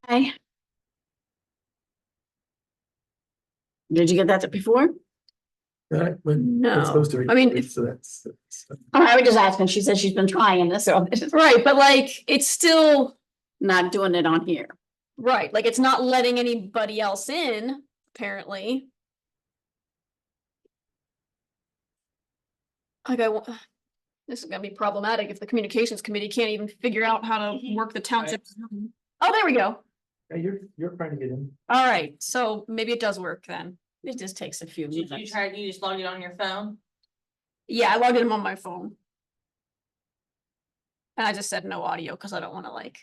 Hey. Did you get that before? Right, when No. it's supposed to I mean, record, so that's. Oh, I was just asking. She said she's been trying this, so right, but like it's still not doing it on here. Right, like it's not letting anybody else in, apparently. Like this is gonna be problematic if the communications committee can't even figure out how to work the township. Oh, there we go. Yeah, you're trying to get in. All right, so maybe it does work then. It just takes a few Did minutes. you just logged it on your phone? Yeah, I logged in on my phone. And I just said no audio because I don't want to like.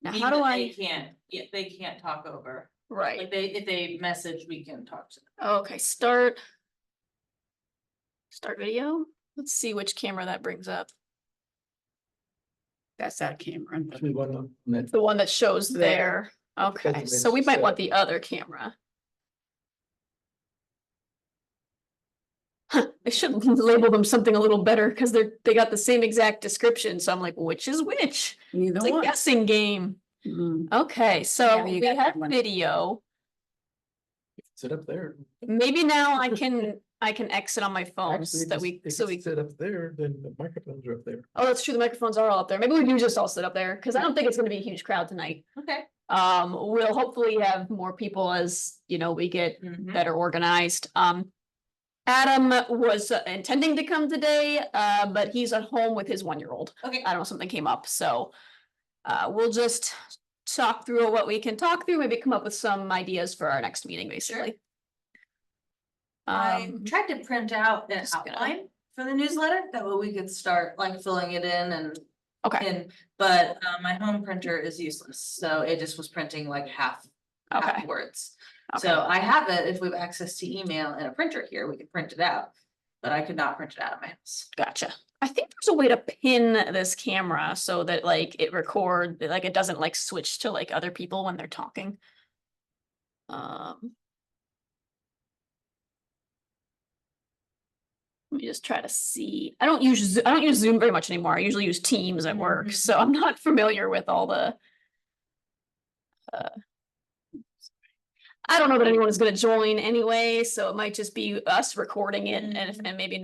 Now, how do They I? they can't talk over. Right. Like if they message, we can talk to them. Okay, start video. Let's see which camera that brings up. That's that camera. Actually, one on that. The one that shows there. Okay, That's so we might set want up. the other camera. Huh, I should label them something a little better because they got the same exact description. So I'm like, which is which? It's a guessing game. Okay, so Yeah, you we got have that one. video. Sit up there. Maybe now I can exit on my phone so Actually, that we sit up there, then the microphones are up there. Oh, that's true. The microphones are all up there. Maybe we do just all sit up there because I don't think it's going to be a huge crowd tonight. Okay. We'll hopefully have more people as you know we get better organized. Adam was intending to come today, but he's at home with his 1-year-old. Okay. I don't know, something came up, so we'll just talk through what we can talk through. Maybe come up with some ideas for our next meeting, basically. I tried to print out an just gonna- outline for the newsletter, that way we could start like filling it in and. Okay. But my home printer is useless, so it just was printing like half Okay. words. Okay. So I have it, if we have access to email and a printer here, we can print it out. But I could not print it out of my house. Gotcha. I think there's a way to pin this camera so that like it like it doesn't like switch to like other people when they're talking. Let me just try to see. I don't use Zoom very much anymore. I usually use Teams at work, so I'm not familiar with all the. I don't know that anyone is going to join anyway, so it might just be us recording it, and maybe if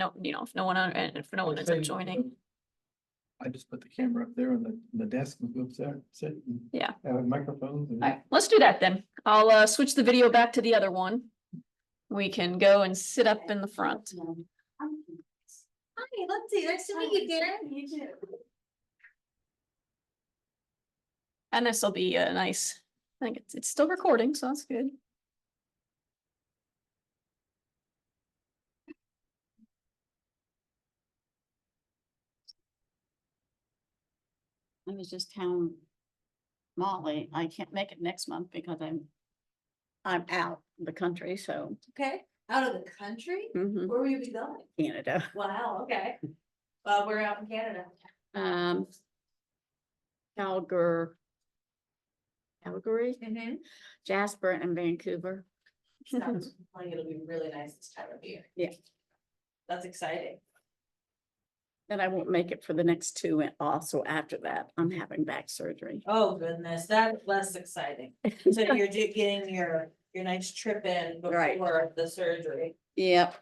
no one ends up joining. I just put the camera up there on the desk and go sit. Yeah. Have microphones. All right, let's do that then. I'll switch the video back to the other one. We can go and sit up in the front. Hi, let's see, nice to meet you, Karen. You too. And this will be a nice, I think it's still recording, so that's good. I was just telling Molly, I can't make it next month because I'm out of the country, so Okay, out of the country? mhm, Where will you be going? Canada. Wow, okay. We're out in Canada. Calgary, Jasper and Vancouver. Sounds like it'll be really nice this time of year. Yeah. That's exciting. And I won't make it for the next 2 and also after that, I'm having back surgery. Oh, goodness, that's less exciting. So you're getting your nice trip in Right. before the surgery. Yep.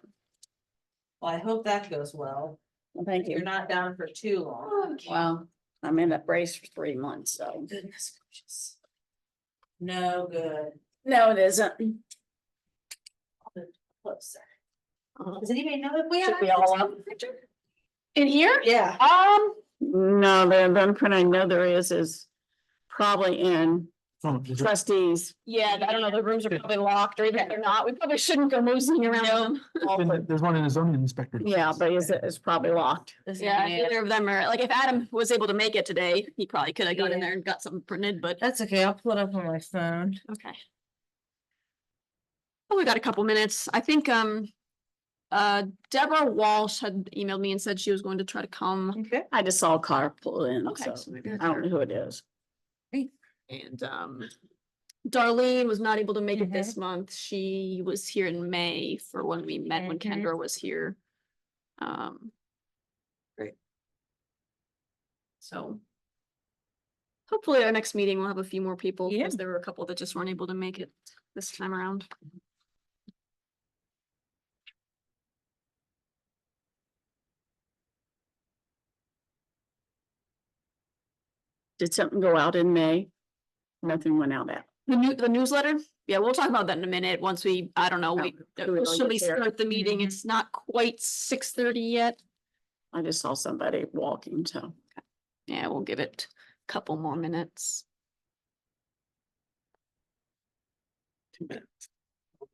Well, I hope that goes well. Well, thank You're you. not down for too long. Well, I'm in a brace for 3 months, so. Goodness gracious. No good. No, it isn't. Closer. Does anybody know if we have? Should we all access to the printer? In here? Yeah. No, the imprint I know there is probably in trustees. Yeah, I don't know, the rooms are probably locked, or even if they're not, we probably shouldn't go moseying around them. There's one in the zoning inspector. Yeah, but it's probably locked. Yeah, either of them are, like, if Adam was able to make it today, he probably could have got in there and got something printed, but. That's okay, I'll pull it up on my phone. Okay. Oh, we got a couple minutes. I think, Deborah Walsh had emailed me and said she was going to try to come. Okay. I just saw a car pull in, Okay, so so maybe I that's don't her. know who it is. And, Darlene was not able to make it this month. She was here in May for when we met, when Kendra was here. Great. So. hopefully our next meeting will have a few more people, Yeah. because there were a couple that just weren't able to make it this time around. Did something go out in May? Nothing went out at. The newsletter? Yeah, we'll talk about that in a minute, once we, I don't know, we do we really officially get there? start the meeting, Mhm. it's not quite 6:30 yet. I just saw somebody walking, so. Yeah, we'll give it a couple more minutes. 2 minutes. I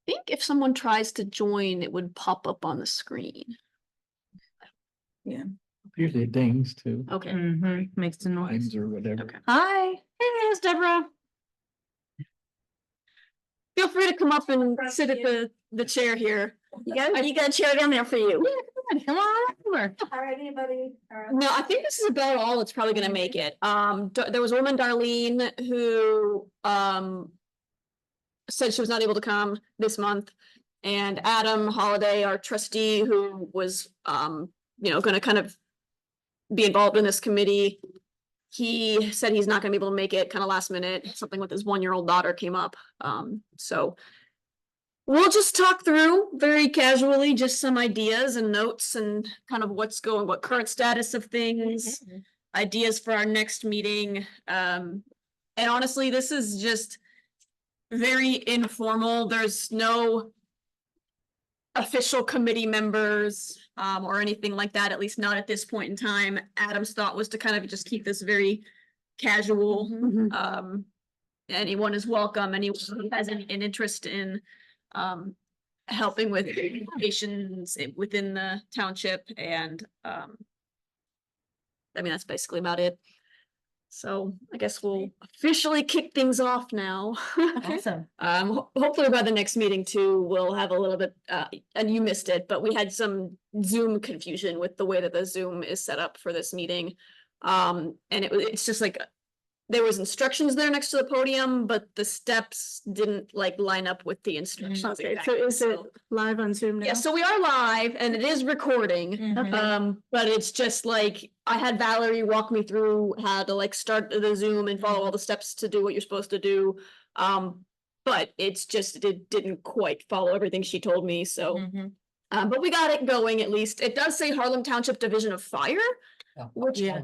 think if someone tries to join, it would pop up on the screen. Usually it dings too, Okay, Makes the noise. times or whatever. okay. Hi. Hey, there's Deborah. Feel free to come up and sit at the chair here. You got a chair down there for you. Come on over. All right, anybody? No, I think this is about all that's probably gonna make it. There was a woman, Darlene, who said she was not able to come this month. And Adam Holiday, our trustee, who was gonna kind of be involved in this committee. He said he's not gonna be able to make it kind of last minute. Something with his 1-year-old daughter came up. So we'll just talk through very casually, just some ideas and notes and kind of what current status of things, ideas for our next meeting. And honestly, this is just very informal. There's no official committee members or anything like that, at least not at this point in time. Adam's thought was to kind of just keep this very casual. Anyone is welcome. Anyone who has an interest in helping with patients within the township, and I mean, that's basically about it. So I guess we'll officially kick things off now. Awesome. Hopefully by the next meeting too, we'll have a little bit, and you missed it, but we had some Zoom confusion with the way that the Zoom is set up for this meeting. And it's just like, there was instructions there next to the podium, but the steps didn't like line up with the instructions. Okay, so exactly. is it live on Zoom now? Yeah, so we are live and it is recording. Mhm. But it's just like, I had Valerie walk me through how to like start the Zoom and follow all the steps to do what you're supposed to do. But it's just, it didn't quite follow everything she told me, so. But we got it going at least. It does say Harlem Township Division of Fire. Which, Yeah.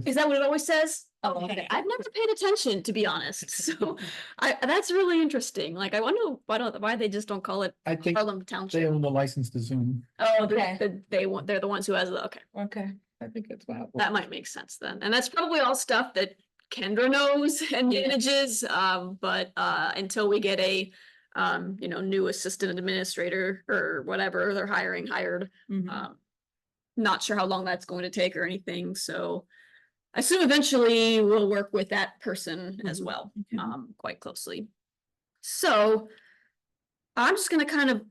is that what it always says? Oh, Okay, okay. I've never paid attention, to be honest, so that's really interesting. Like, I wonder why they just don't call it I think Harlem they Township. own the license to Zoom. Oh, Okay. they're the ones who has the, okay, Okay. I think that's what. that might make sense then. And that's probably all stuff that Kendra knows and Yeah. manages, but until we get a new assistant administrator or whatever they're hired. Not sure how long that's going to take or anything, so I assume eventually we'll work with that person as well, Okay. quite closely. So I'm just gonna kind of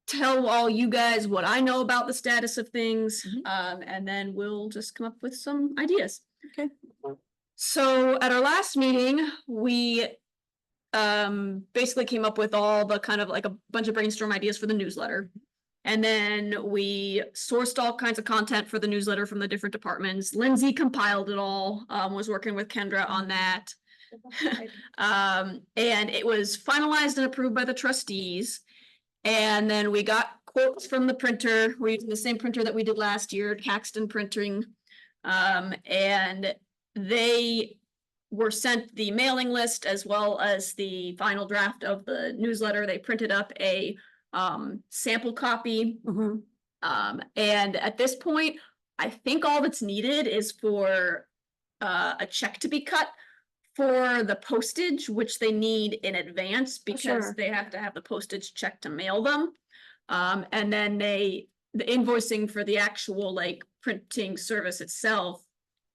tell all you guys what I know about the status of things, and then we'll just come up with some ideas. Okay. So at our last meeting, we basically came up with all the kind of like a bunch of brainstorm ideas for the newsletter. And then we sourced all kinds of content for the newsletter from the different departments. Lindsay compiled it all, was working with Kendra on that. And it was finalized and approved by the trustees. And then we got quotes from the printer. We're using the same printer that we did last year, Caxton Printing. And they were sent the mailing list as well as the final draft of the newsletter. They printed up a sample copy. And at this point, I think all that's needed is for a check to be cut for the postage, which they need in advance because Sure. they have to have the postage check to mail them. And then the invoicing for the actual like printing service itself,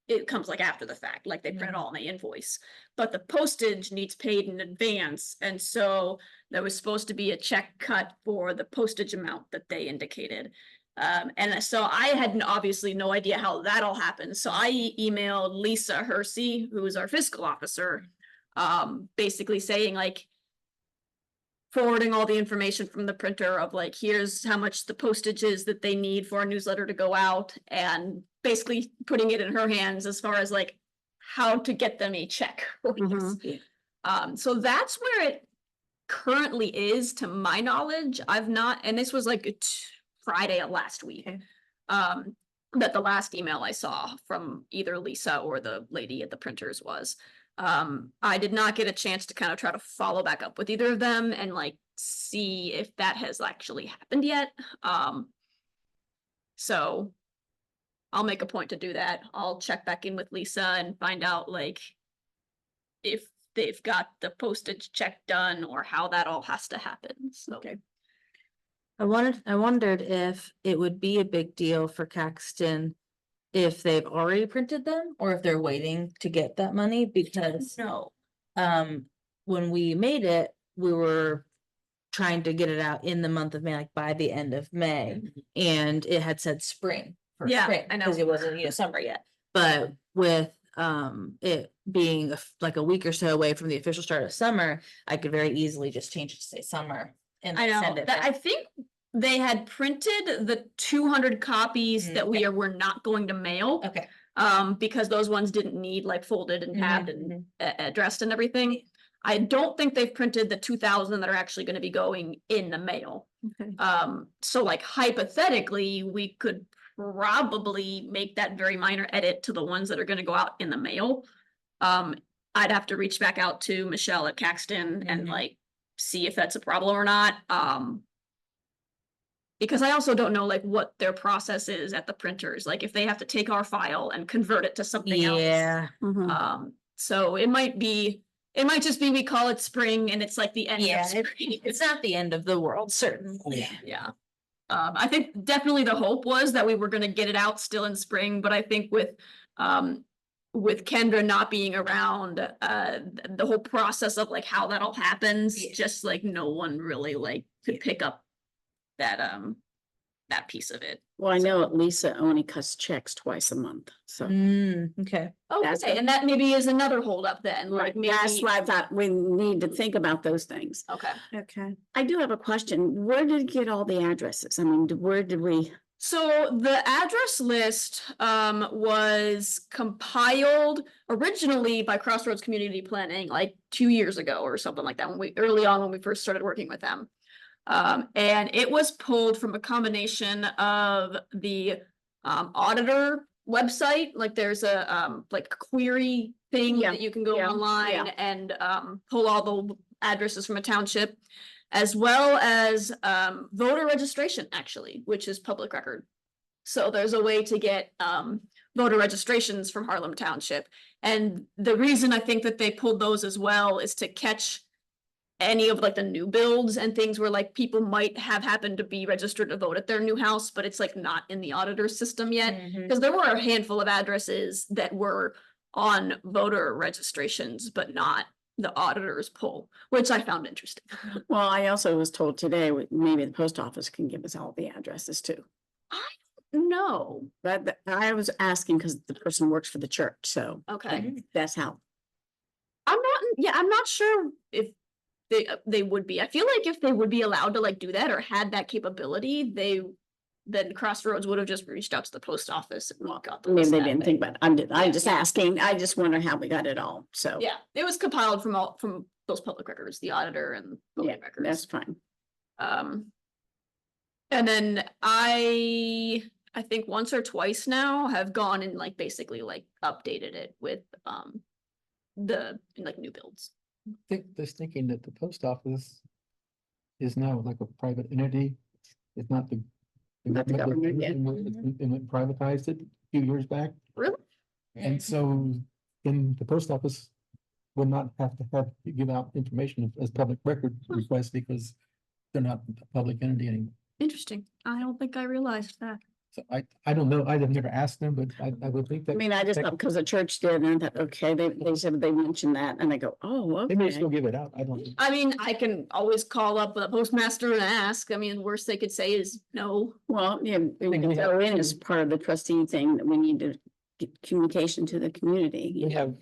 it comes like after the fact, like they print it all and they invoice. But the postage needs paid in advance, and so there was supposed to be a check cut for the postage amount that they indicated. And so I had obviously no idea how that all happened, so I emailed Lisa Hersey, who is our fiscal officer, basically saying like, forwarding all the information from the printer of like, here's how much the postage is that they need for our newsletter to go out, and basically putting it in her hands as far as like, how to get them a check. Mhm. So that's where it currently is, to my knowledge. I've not, and this was like Friday of last week. Okay. That the last email I saw from either Lisa or the lady at the printers was. I did not get a chance to kind of try to follow back up with either of them and like see if that has actually happened yet. So I'll make a point to do that. I'll check back in with Lisa and find out like if they've got the postage check done or how that all has to happen. So Okay. I wondered if it would be a big deal for Caxton if they've already printed them or if they're waiting to get that money, because no. when we made it, we were trying to get it out in the month of May, like by the end of May, and it had said spring for Yeah, spring, I know. because it wasn't, summer yet. But with it being like a week or so away from the official start of summer, I could very easily just change it to say summer and I know send it that I back. think they had printed the 200 copies that we were not going to mail. Okay. Because those ones didn't need like folded and tabbed and addressed and everything. Yeah. I don't think they've printed the 2,000 that are actually going to be going in the mail. Okay. So like hypothetically, we could probably make that very minor edit to the ones that are going to go out in the mail. I'd have to reach back out to Michelle at Caxton and like see if that's a problem or not. Because I also don't know like what their process is at the printers, like if they have to take our file and convert it to something else. Yeah. Mhm. So it might just be we call it spring and it's like the end Yeah, of spring. It's not the end of the world, certainly. Yeah. I think definitely the hope was that we were gonna get it out still in spring, but I think with Kendra not being around, the whole process of like how that all happens, Yeah. just like no one really like could pick up that piece of it. Well, I know Lisa only cuts checks twice a month, so. Okay. That's Okay, and that maybe is another holdup then, like maybe. That's why I thought we need to think about those things. Okay. Okay. I do have a question. Where did you get all the addresses? I mean, where did we? So the address list was compiled originally by Crossroads Community Planning like 2 years ago or something like that, early on when we first started working with them. And it was pulled from a combination of the auditor website, like there's a like query thing Yeah, that you can go yeah, online yeah. and pull all the addresses from a township, as well as voter registration actually, which is public record. So there's a way to get voter registrations from Harlem Township. And the reason I think that they pulled those as well is to catch any of like the new builds and things where like people might have happened to be registered to vote at their new house, but it's like not in the auditor system yet. Because there were a handful of addresses that were on voter registrations, but not the auditor's poll, which I found interesting. Well, I also was told today, maybe the post office can give us all the addresses too. No, But I was asking because the person works for the church, so okay. that's how. I'm not sure if they would be. I feel like if they would be allowed to like do that or had that capability, then Crossroads would have just reached out to the post office and got the Maybe list they that didn't way. think about it. I'm just Yeah. asking. I just wonder how we got it all, so. Yeah, it was compiled from those public records, the auditor and Yeah, voting records. that's fine. And then I think once or twice now have gone and like basically like updated it with the like new builds. Just thinking that the post office is now like a private entity. It's not the. Not the government yet. And it privatized it a few years back. Really? And so then the post office will not have to give out information as public record requests because they're not a public entity anymore. Interesting. I don't think I realized that. So I don't know. I've never asked them, but I would think I that mean, I just thought because the church did, and I thought, okay, they said they mentioned that, and I go, oh, they may okay. still give it out. I don't. I mean, I can always call up the postmaster and ask. I mean, worst they could say is no. Well, yeah, we Think can we have- throw in as part of the trustee thing that we need to get communication to the community. We have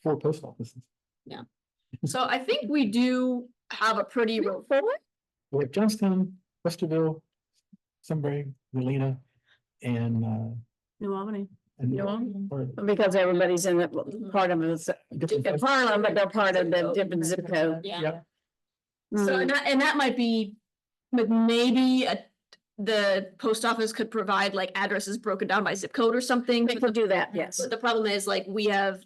4 post offices. So I think we do have a pretty We have Johnstown, Westerville, Sunbury, Galena, and New Albany. And- You know, or- because everybody's in it, part of it's different- Harlem, but they're part of the different zip code. Yeah. Yep. So, and that might be, but maybe the post office could provide like addresses broken down by zip code or something. They could do that, yes. But the problem is like we have,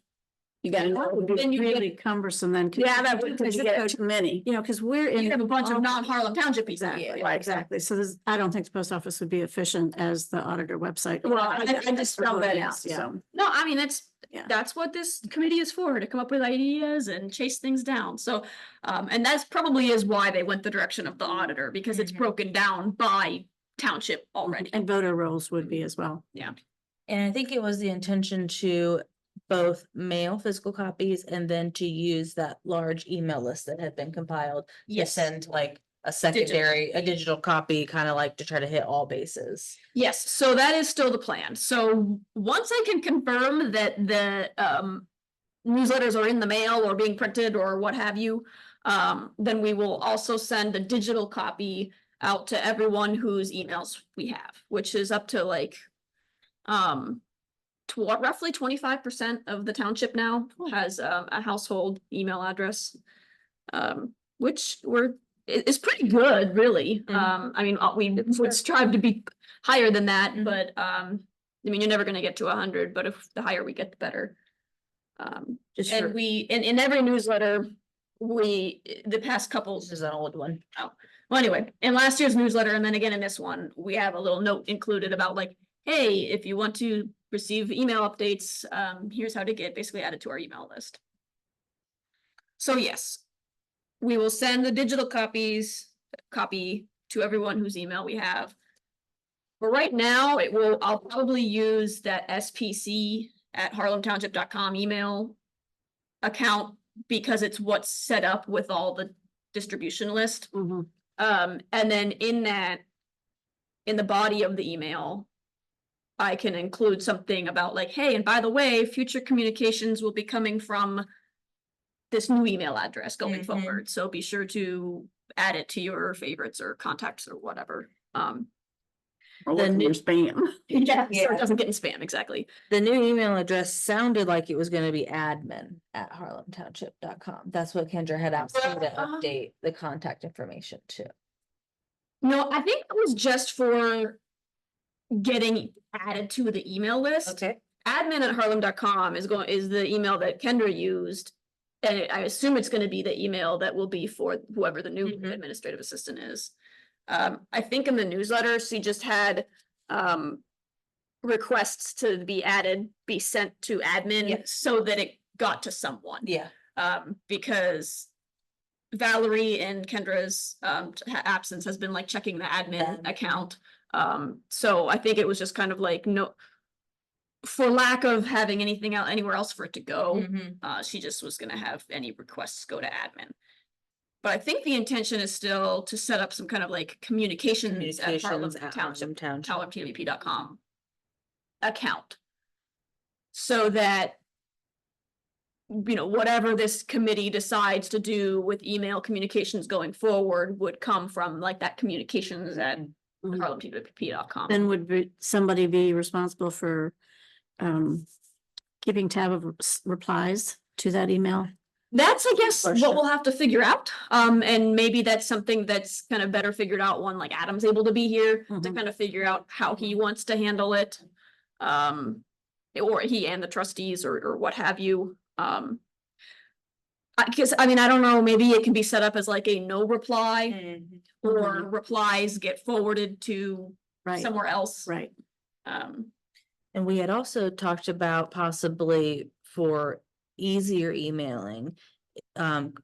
You gotta know, it would be Then you really cumbersome then. 'cause Yeah, that would- because you get too many, you know, because we're in. you have a bunch of all- non-Harlem Township people. Exactly, right, exactly. So this, I don't think the post office would be efficient as the auditor website. Well, I just felt that, Yeah, yeah. so. No, I mean, Yeah. that's what this committee is for, to come up with ideas and chase things down. So, and that's probably is why they went the direction of the auditor, because it's Mhm. broken down by township already. And voter rolls would be as well. And I think it was the intention to both mail physical copies and then to use that large email list that had been compiled. To Yes. send like a secondary, a digital copy, kind of like to try to hit all bases. Yes, so that is still the plan. So once I can confirm that the newsletters are in the mail or being printed or what have you, then we will also send a digital copy out to everyone whose emails we have, which is up to like roughly 25% of the township now has a household email address. Which is pretty good, really. Mhm. I mean, we would strive to be higher than that, Mhm. but I mean, you're never gonna get to 100, but if the higher we get, the better. Just And for- we, in every newsletter, the past couple, This is an old one. well, anyway, in last year's newsletter and then again in this one, we have a little note included about like, hey, if you want to receive email updates, here's how to get basically added to our email list. So yes, we will send the digital copy to everyone whose email we have. But right now, I'll probably use that spc@harlemtownship.com email account because it's what's set up with all the distribution list. Mhm. And then in the body of the email, I can include something about like, hey, and by the way, future communications will be coming from this new email address going Mhm. forward. So be sure to add it to your favorites or contacts or whatever. Or look in your spam. Yeah, so Yeah. it doesn't get in spam, exactly. The new email address sounded like it was gonna be admin@harlemtownship.com. That's what Kendra had asked me to update the contact information to. No, I think it was just for getting added to the email list. Okay. Admin@harlem.com is the email that Kendra used. And I assume it's gonna be the email that will be for whoever the new Mhm. administrative assistant is. I think in the newsletter, she just had requests to be sent to admin Yes. so that it got to someone. Yeah. Because Valerie in Kendra's absence has been like checking the admin account. So I think it was just kind of like for lack of having anything else anywhere else for it to go, Mhm. she just was gonna have any requests go to admin. But I think the intention is still to set up some kind of like communications at Harlem Communications at Township, Harlem Township. harlemtvp.com account. So that, you know, whatever this committee decides to do with email communications going forward would come from like that communications at Mhm. harlemtvp.com. Then would somebody be responsible for keeping tab of replies to that email? That's, I guess, For what sure. we'll have to figure out. And maybe that's something that's kind of better figured out when like Adam's able to be here to Mhm. kind of figure out how he wants to handle it. Or he and the trustees or what have you. Because I mean, I don't know, maybe it can be set up as like a no reply Mhm. or replies get forwarded to Right, somewhere else. right. And we had also talked about possibly for easier emailing,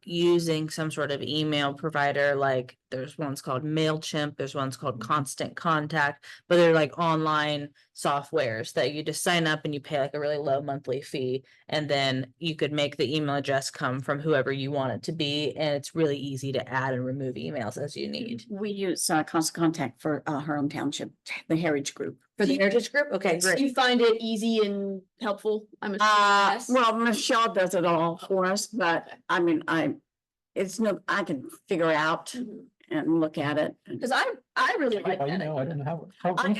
using some sort of email provider, like there's ones called MailChimp, there's ones called Constant Contact, but they're like online softwares that you just sign up and you pay like a really low monthly fee. And then you could make the email address come from whoever you want it to be. And it's really easy to add and remove emails as you need. We use Constant Contact for Harlem Township, the Heritage Group. For the Heritage Group? Okay, Do great. you find it easy and helpful? I'm assuming yes. Well, Michelle does it all for us, but I mean, I can figure out Mhm. and look at it. Cause I I really like I that. know, I don't know how. I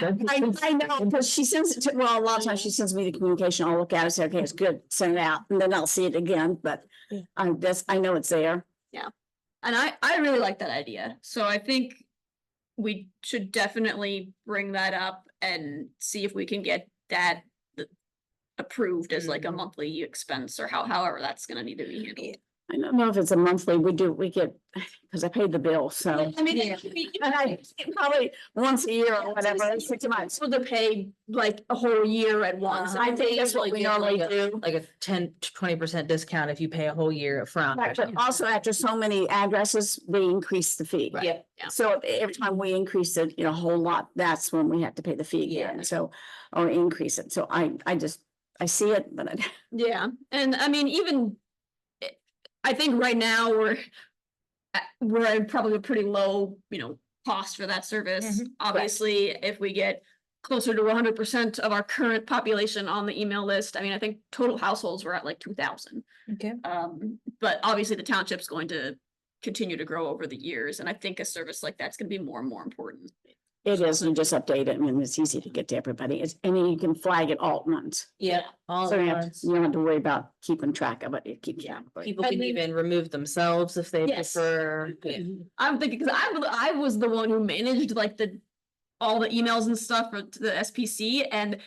know, because she sends it to, well, a lot of times she sends me the communication, I'll look at it, say, okay, it's good, send it out, and then I'll see it again, but Yeah. I know it's there. And I really like that idea. So I think we should definitely bring that up and see if we can get that approved as like a Mhm. monthly expense or however that's gonna need to be handled. I don't know if it's a monthly, we get, because I paid the bill, so. I mean, Yeah. And I probably once a year or whatever, 6 months. So to pay like a whole year at once. I think that's what we normally do. Like a 10-20% discount if you pay a whole year up front. Right, but also after so many addresses, we increase the fee. Yeah. Yeah. So every time we increase it, a whole lot, that's when we have to pay the fee Yeah. again, so, or increase it. So I see it, but Yeah, and I mean, even I think right now we're at probably a pretty low, cost for that service. Mhm. Obviously, if we get closer to 100% of our current population on the email list, I mean, I think total households were at like 2,000. Okay. But obviously the township's going to continue to grow over the years, and I think a service like that's gonna be more and more important. it is, you just update it, and it's easy to get to everybody. And then you can flag it all at once. Yeah. All So at you once. don't have to worry about keeping track of it, it keeps. Yeah. People And can then- even remove themselves if they Yes. prefer. Yeah. I'm thinking, because I was the one who managed like all the emails and stuff for to the SPC, and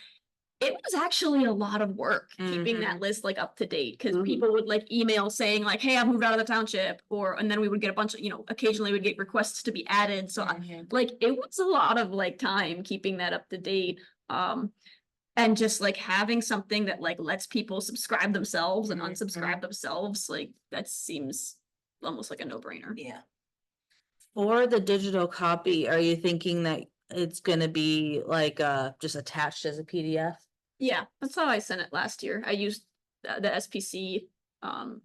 it was actually a lot of work keeping that list like up to date, because Mhm. people would like email saying like, hey, I've moved out of the township, and then we would get a bunch of, occasionally we'd get requests to be added, so like it was a lot of like time keeping that up to date. And just like having something that like lets people subscribe themselves and Mhm. unsubscribe themselves, like that seems almost like a no-brainer. Yeah. For the digital copy, are you thinking that it's gonna be like just attached as a PDF? Yeah, that's how I sent it last year. I used the SPC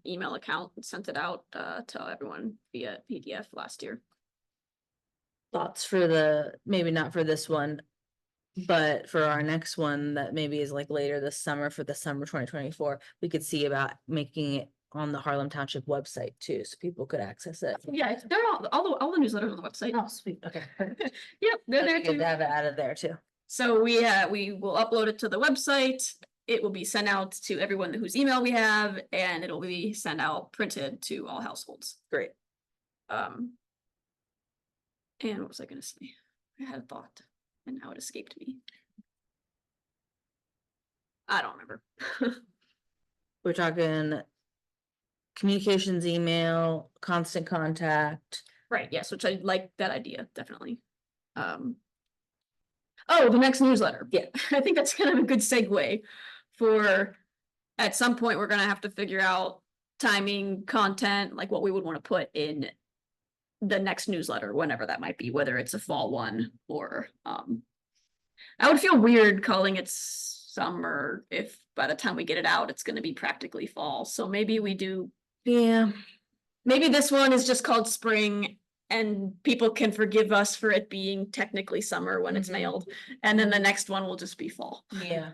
email account and sent it out to everyone via PDF last year. Thoughts for maybe not for this one, but for our next one that maybe is like later this summer, for the summer 2024, we could see about making it on the Harlem Township website too, so people could access it. Yeah, they're all the newsletters on the website. Oh, sweet, okay. Yep, they're there That's good too. to have it added there too. So we will upload it to the website. It will be sent out to everyone whose email we have, and it'll be sent out printed to all households. Great. And what was I gonna say? I had a thought and now it escaped me. I don't remember. We're talking communications, email, constant contact. Right, yes, which I like that idea, definitely. Oh, the next newsletter. Yeah, I think that's kind of a good segue for, at some point, we're gonna have to figure out timing, content, like what we would want to put in the next newsletter, whenever that might be, whether it's a fall one or, I would feel weird calling it summer if by the time we get it out, it's gonna be practically fall. So maybe we do, Yeah. maybe this one is just called spring and people can forgive us for it being technically summer when it's Mhm. mailed. And then the next one will just be fall. Yeah.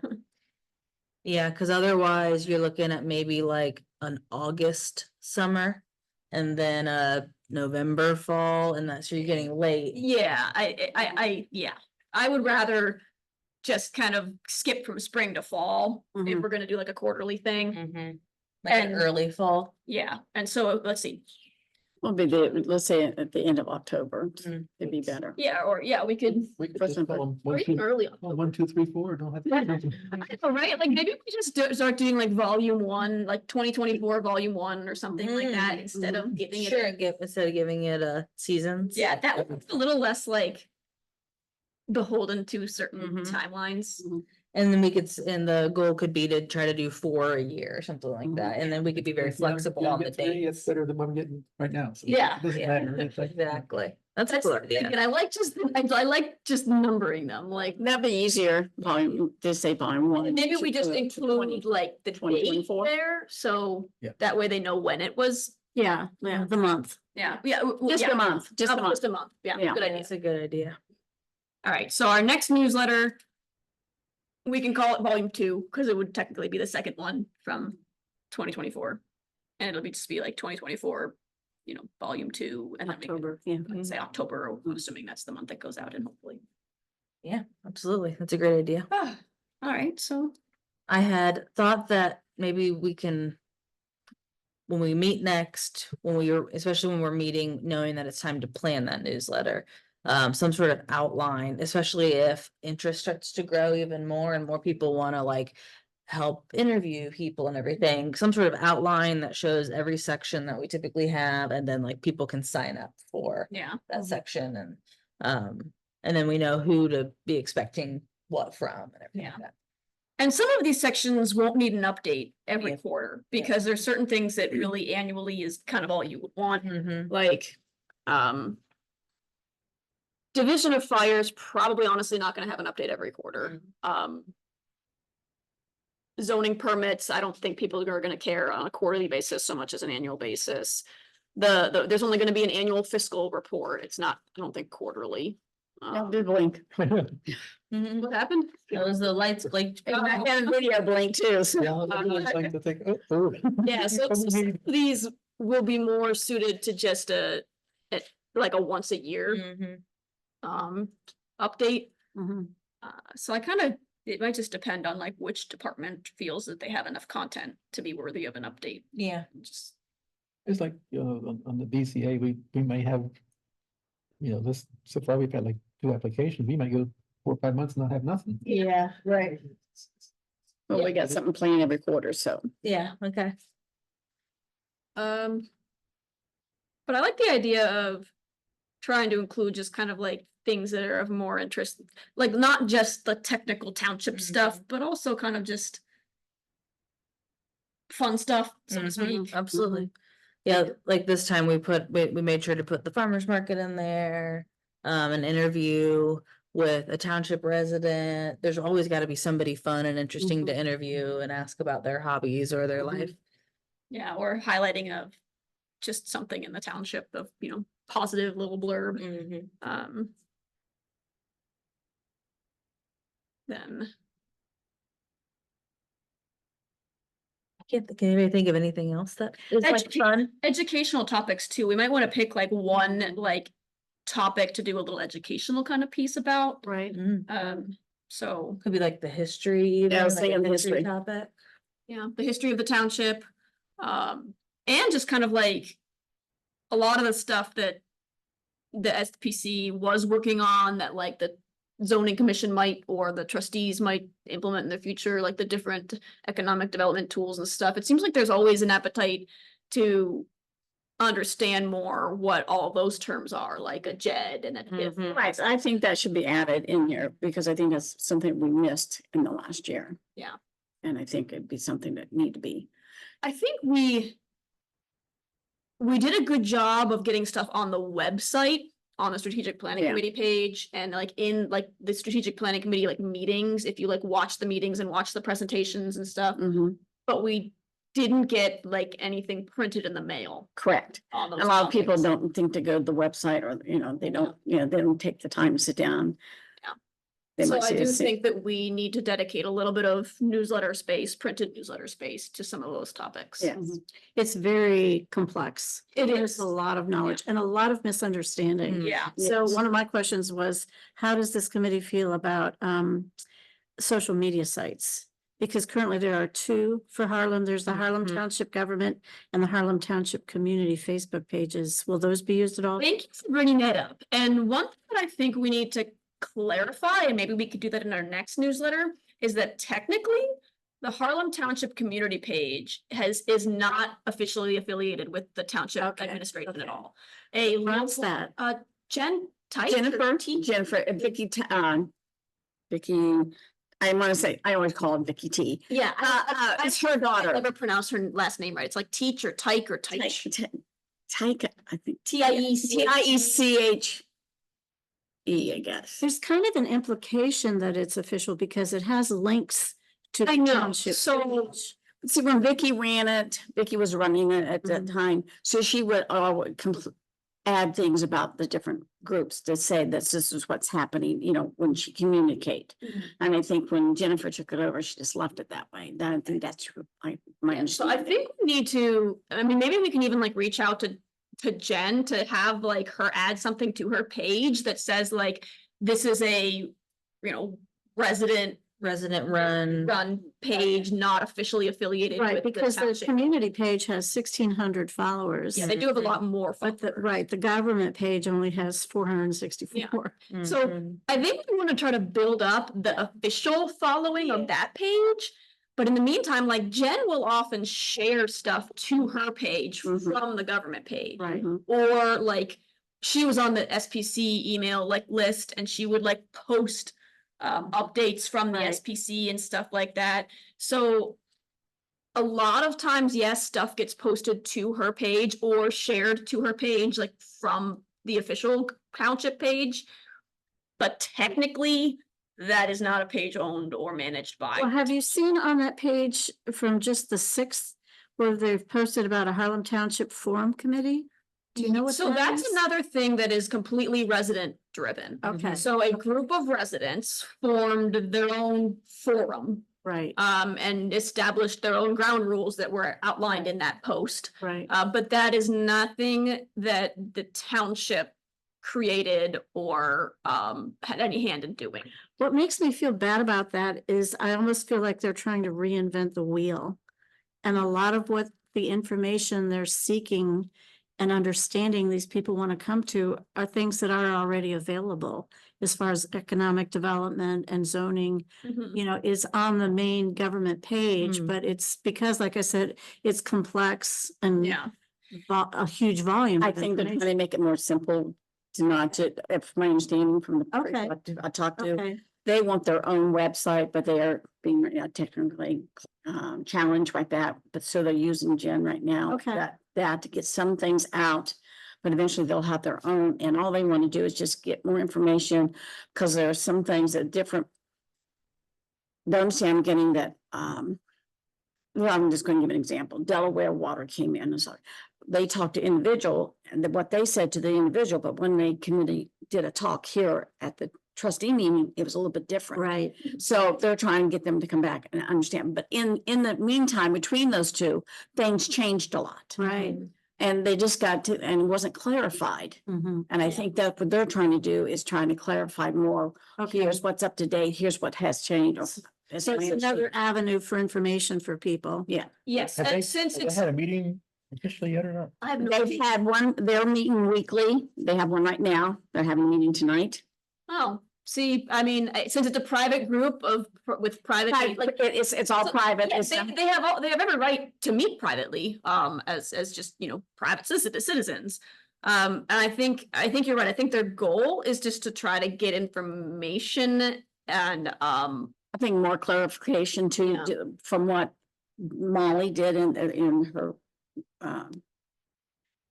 Yeah, cause otherwise you're looking at maybe like an August summer and then a November fall, and that's, you're getting late. Yeah, yeah, I would rather just kind of skip from spring to fall if Mhm. we're gonna do like a quarterly thing. Like an And- early fall. Yeah, and so let's see. Will be let's say at the end of October, it'd be better. Yeah, or yeah, we could, We could First just and call them or 1, even 2, early. 1, 2, 3, 4, don't have. I know, right? Like maybe we just start doing like volume 1, like 2024 volume 1 or something like that Mm, instead of giving it. Sure, instead of giving it a seasons. Yeah, that would be a little less like beholden to certain Mhm. timelines. And then we could, and the goal could be to try to do 4 a year or something like that, and then we could be very flexible on the It's dates. better than what I'm getting right now. So Yeah, it doesn't yeah, matter. It's like, Exactly. That's a That's cool the thing, idea. and I like just numbering them, like That'd be easier, volume, just say volume 1. maybe we just to include like the date 2024? there, so Yeah. that way they know when it was. Yeah, the month, Yeah, just yeah. a month, just a month. Just a month, yeah, Yeah. good idea. That's a good idea. All right, so our next newsletter, we can call it volume 2, because it would technically be the second one from 2024. And it'll be just be like 2024, volume 2 and then we can, October, yeah. let's say October, I'm assuming that's the month that goes out and hopefully. Yeah, absolutely. That's a great idea. All right, so I had thought that maybe we can. When we meet next, especially when we're meeting, knowing that it's time to plan that newsletter. Some sort of outline, especially if interest starts to grow even more and more people wanna like. Help interview people and everything, some sort of outline that shows every section that we typically have, and then like people can sign up for yeah. that section and then we know who to be expecting what from and everything like that. And some of these sections won't need an update every Yeah. quarter because there's certain things that really annually is kind of all you would want. Like, Division of Fires, probably honestly not gonna have an update every quarter. Zoning permits, I don't think people are gonna care on a quarterly basis so much as an annual basis. There's only gonna be an annual fiscal report. It's not, I don't think quarterly. Don't do blink. What happened? That was the lights blinked. And I had a video blink too, so. Yeah, everyone's like to think, oh. Yeah, so some of these will be more suited to just like a once a year update. Mhm. So it might just depend on like which department feels that they have enough content to be worthy of an update. Yeah, Just, It's like, on the BCA, we may have, this, so far we've had like 2 applications, we might go 4 or 5 months and not have nothing. Yeah, right. Well, we got something planned every quarter, so. yeah, okay. but I like the idea of trying to include just kind of like things that are of more interest, like not just the technical township stuff, but also kind of just fun stuff, so to speak. Absolutely. Yeah, like this time we made sure to put the farmer's market in there, an interview with a township resident. There's always gotta be somebody fun and interesting to interview and ask about their hobbies or their life. Yeah, or highlighting of just something in the township of, positive little blurb. Then Can anybody think of anything else that is like Educa- fun? educational topics too. We might want to pick like one like topic to do a little educational kind of piece about. Right. So Could be like the history. even, I was like a thinking the history. Topic. yeah, the history of the township. And just kind of like a lot of the stuff that the SPC was working on that like the zoning commission might, or the trustees might implement in the future, like the different economic development tools and stuff. It seems like there's always an appetite to understand more what all those terms are, like a JED and a TIF. Right, I think that should be added in here because I think that's something we missed in the last year. Yeah. And I think it'd be something that need to be. I think we did a good job of getting stuff on the website, on the strategic planning Yeah. committee page, and like in like the strategic planning committee like meetings, if you like watch the meetings and watch the presentations and stuff, but we didn't get like anything printed in the mail Correct. on those A lot of people topics. don't think to go to the website or, they don't, they don't take the time to sit down. Yeah. They So might I say do the same- think that we need to dedicate a little bit of newsletter space, printed newsletter space to some of those topics. Yes. It's very complex. It There's is. a lot of knowledge and a lot of misunderstanding. Yeah. So Yes. one of my questions was, how does this committee feel about social media sites? Because currently there are 2 for Harlem. There's the Harlem Township Government and the Harlem Township Community Facebook pages. Will those be used at all? Thank you for bringing that up. And one thing that I think we need to clarify, and maybe we could do that in our next newsletter, is that technically the Harlem Township community page is not officially affiliated with the township Okay, administration at okay. all. What's that? Jen Tice? Jennifer, Vicky, I want to say, I always call her Vicky T. Yeah. It's her daughter. Never pronounce her last name right. It's like Teach or Tyke or Teich. Tyke, I think. T-I-E-C-H. T-I-E-C-H-E, I guess. There's kind of an implication that it's official because it has links to. I the know, township so- page. See, when Vicky ran it, Vicky was running it at that Mhm. time, so she would add things about the different groups to say that this is what's happening, when she communicate. And I think when Jennifer took it over, she just left it that way. That, I think that's my So I understanding. think we need to, I mean, maybe we can even like reach out to to Jen to have like her add something to her page that says like, this is a, you know, resident run. page, not officially affiliated Right, with the because the township. community page has 1,600 followers. Yeah, they do have a lot more. But the, followers. right, the government page only has 464. So Mhm. I think we want to try to build up the official following of that page. But in the meantime, like Jen will often share stuff to her page Mhm. from the government page. Right. Or like she was on the SPC email like list and she would like post updates from the Right. SPC and stuff like that. So a lot of times, yes, stuff gets posted to her page or shared to her page, like from the official township page. But technically, that is not a page owned or managed by. Well, have you seen on that page from just the 6th where they've posted about a Harlem Township Forum Committee? Do you know what So that that's is? another thing that is completely resident driven. Okay, So a group of residents formed their own forum right, and established their own ground rules that were outlined in that post. right. But that is nothing that the township created or had any hand in doing. What makes me feel bad about that is I almost feel like they're trying to reinvent the wheel. And a lot of what the information they're seeking and understanding these people want to come to are things that are already available as far as economic development and zoning, you know, is on the main government page, Mm. but it's because, like I said, it's complex and Yeah. a huge volume. I of think they're trying to information. make it more simple to not to, if my understanding from the Okay. people I talked to, Okay, they want their own website, but they are being technically challenged like that. But so they're using Jen right now. Okay. That to get some things out, but eventually they'll have their own. And all they want to do is just get more information because there are some things that different. Don't understand I'm getting that. Well, I'm just going to give an example. Delaware Water came in and so they talked to individual and what they said to the individual, but when the committee did a talk here at the trustee meeting, it was a little bit different. right, So they're trying to get them to come back and understand. But in the meantime, between those two, things changed a lot. right. And they just got to, and it wasn't clarified. Mhm. And I think that what they're trying to do is trying to clarify more. Okay. Here's what's up to date. Here's what has changed. It's So it's my another understanding. avenue for information for people. Yeah, Yes, Have they, and since have they it's, had a meeting officially yet or not? I have no they've idea. had one, they're meeting weekly. They have one right now. They're having a meeting tonight. Oh, see, I mean, since it's a private group with private, like. It's all So, private. yeah, It's, they have every right to meet privately, as just, you know, private citizens. And I think you're right. I think their goal is just to try to get information and, I think more clarification too, Yeah. from what Molly did in her,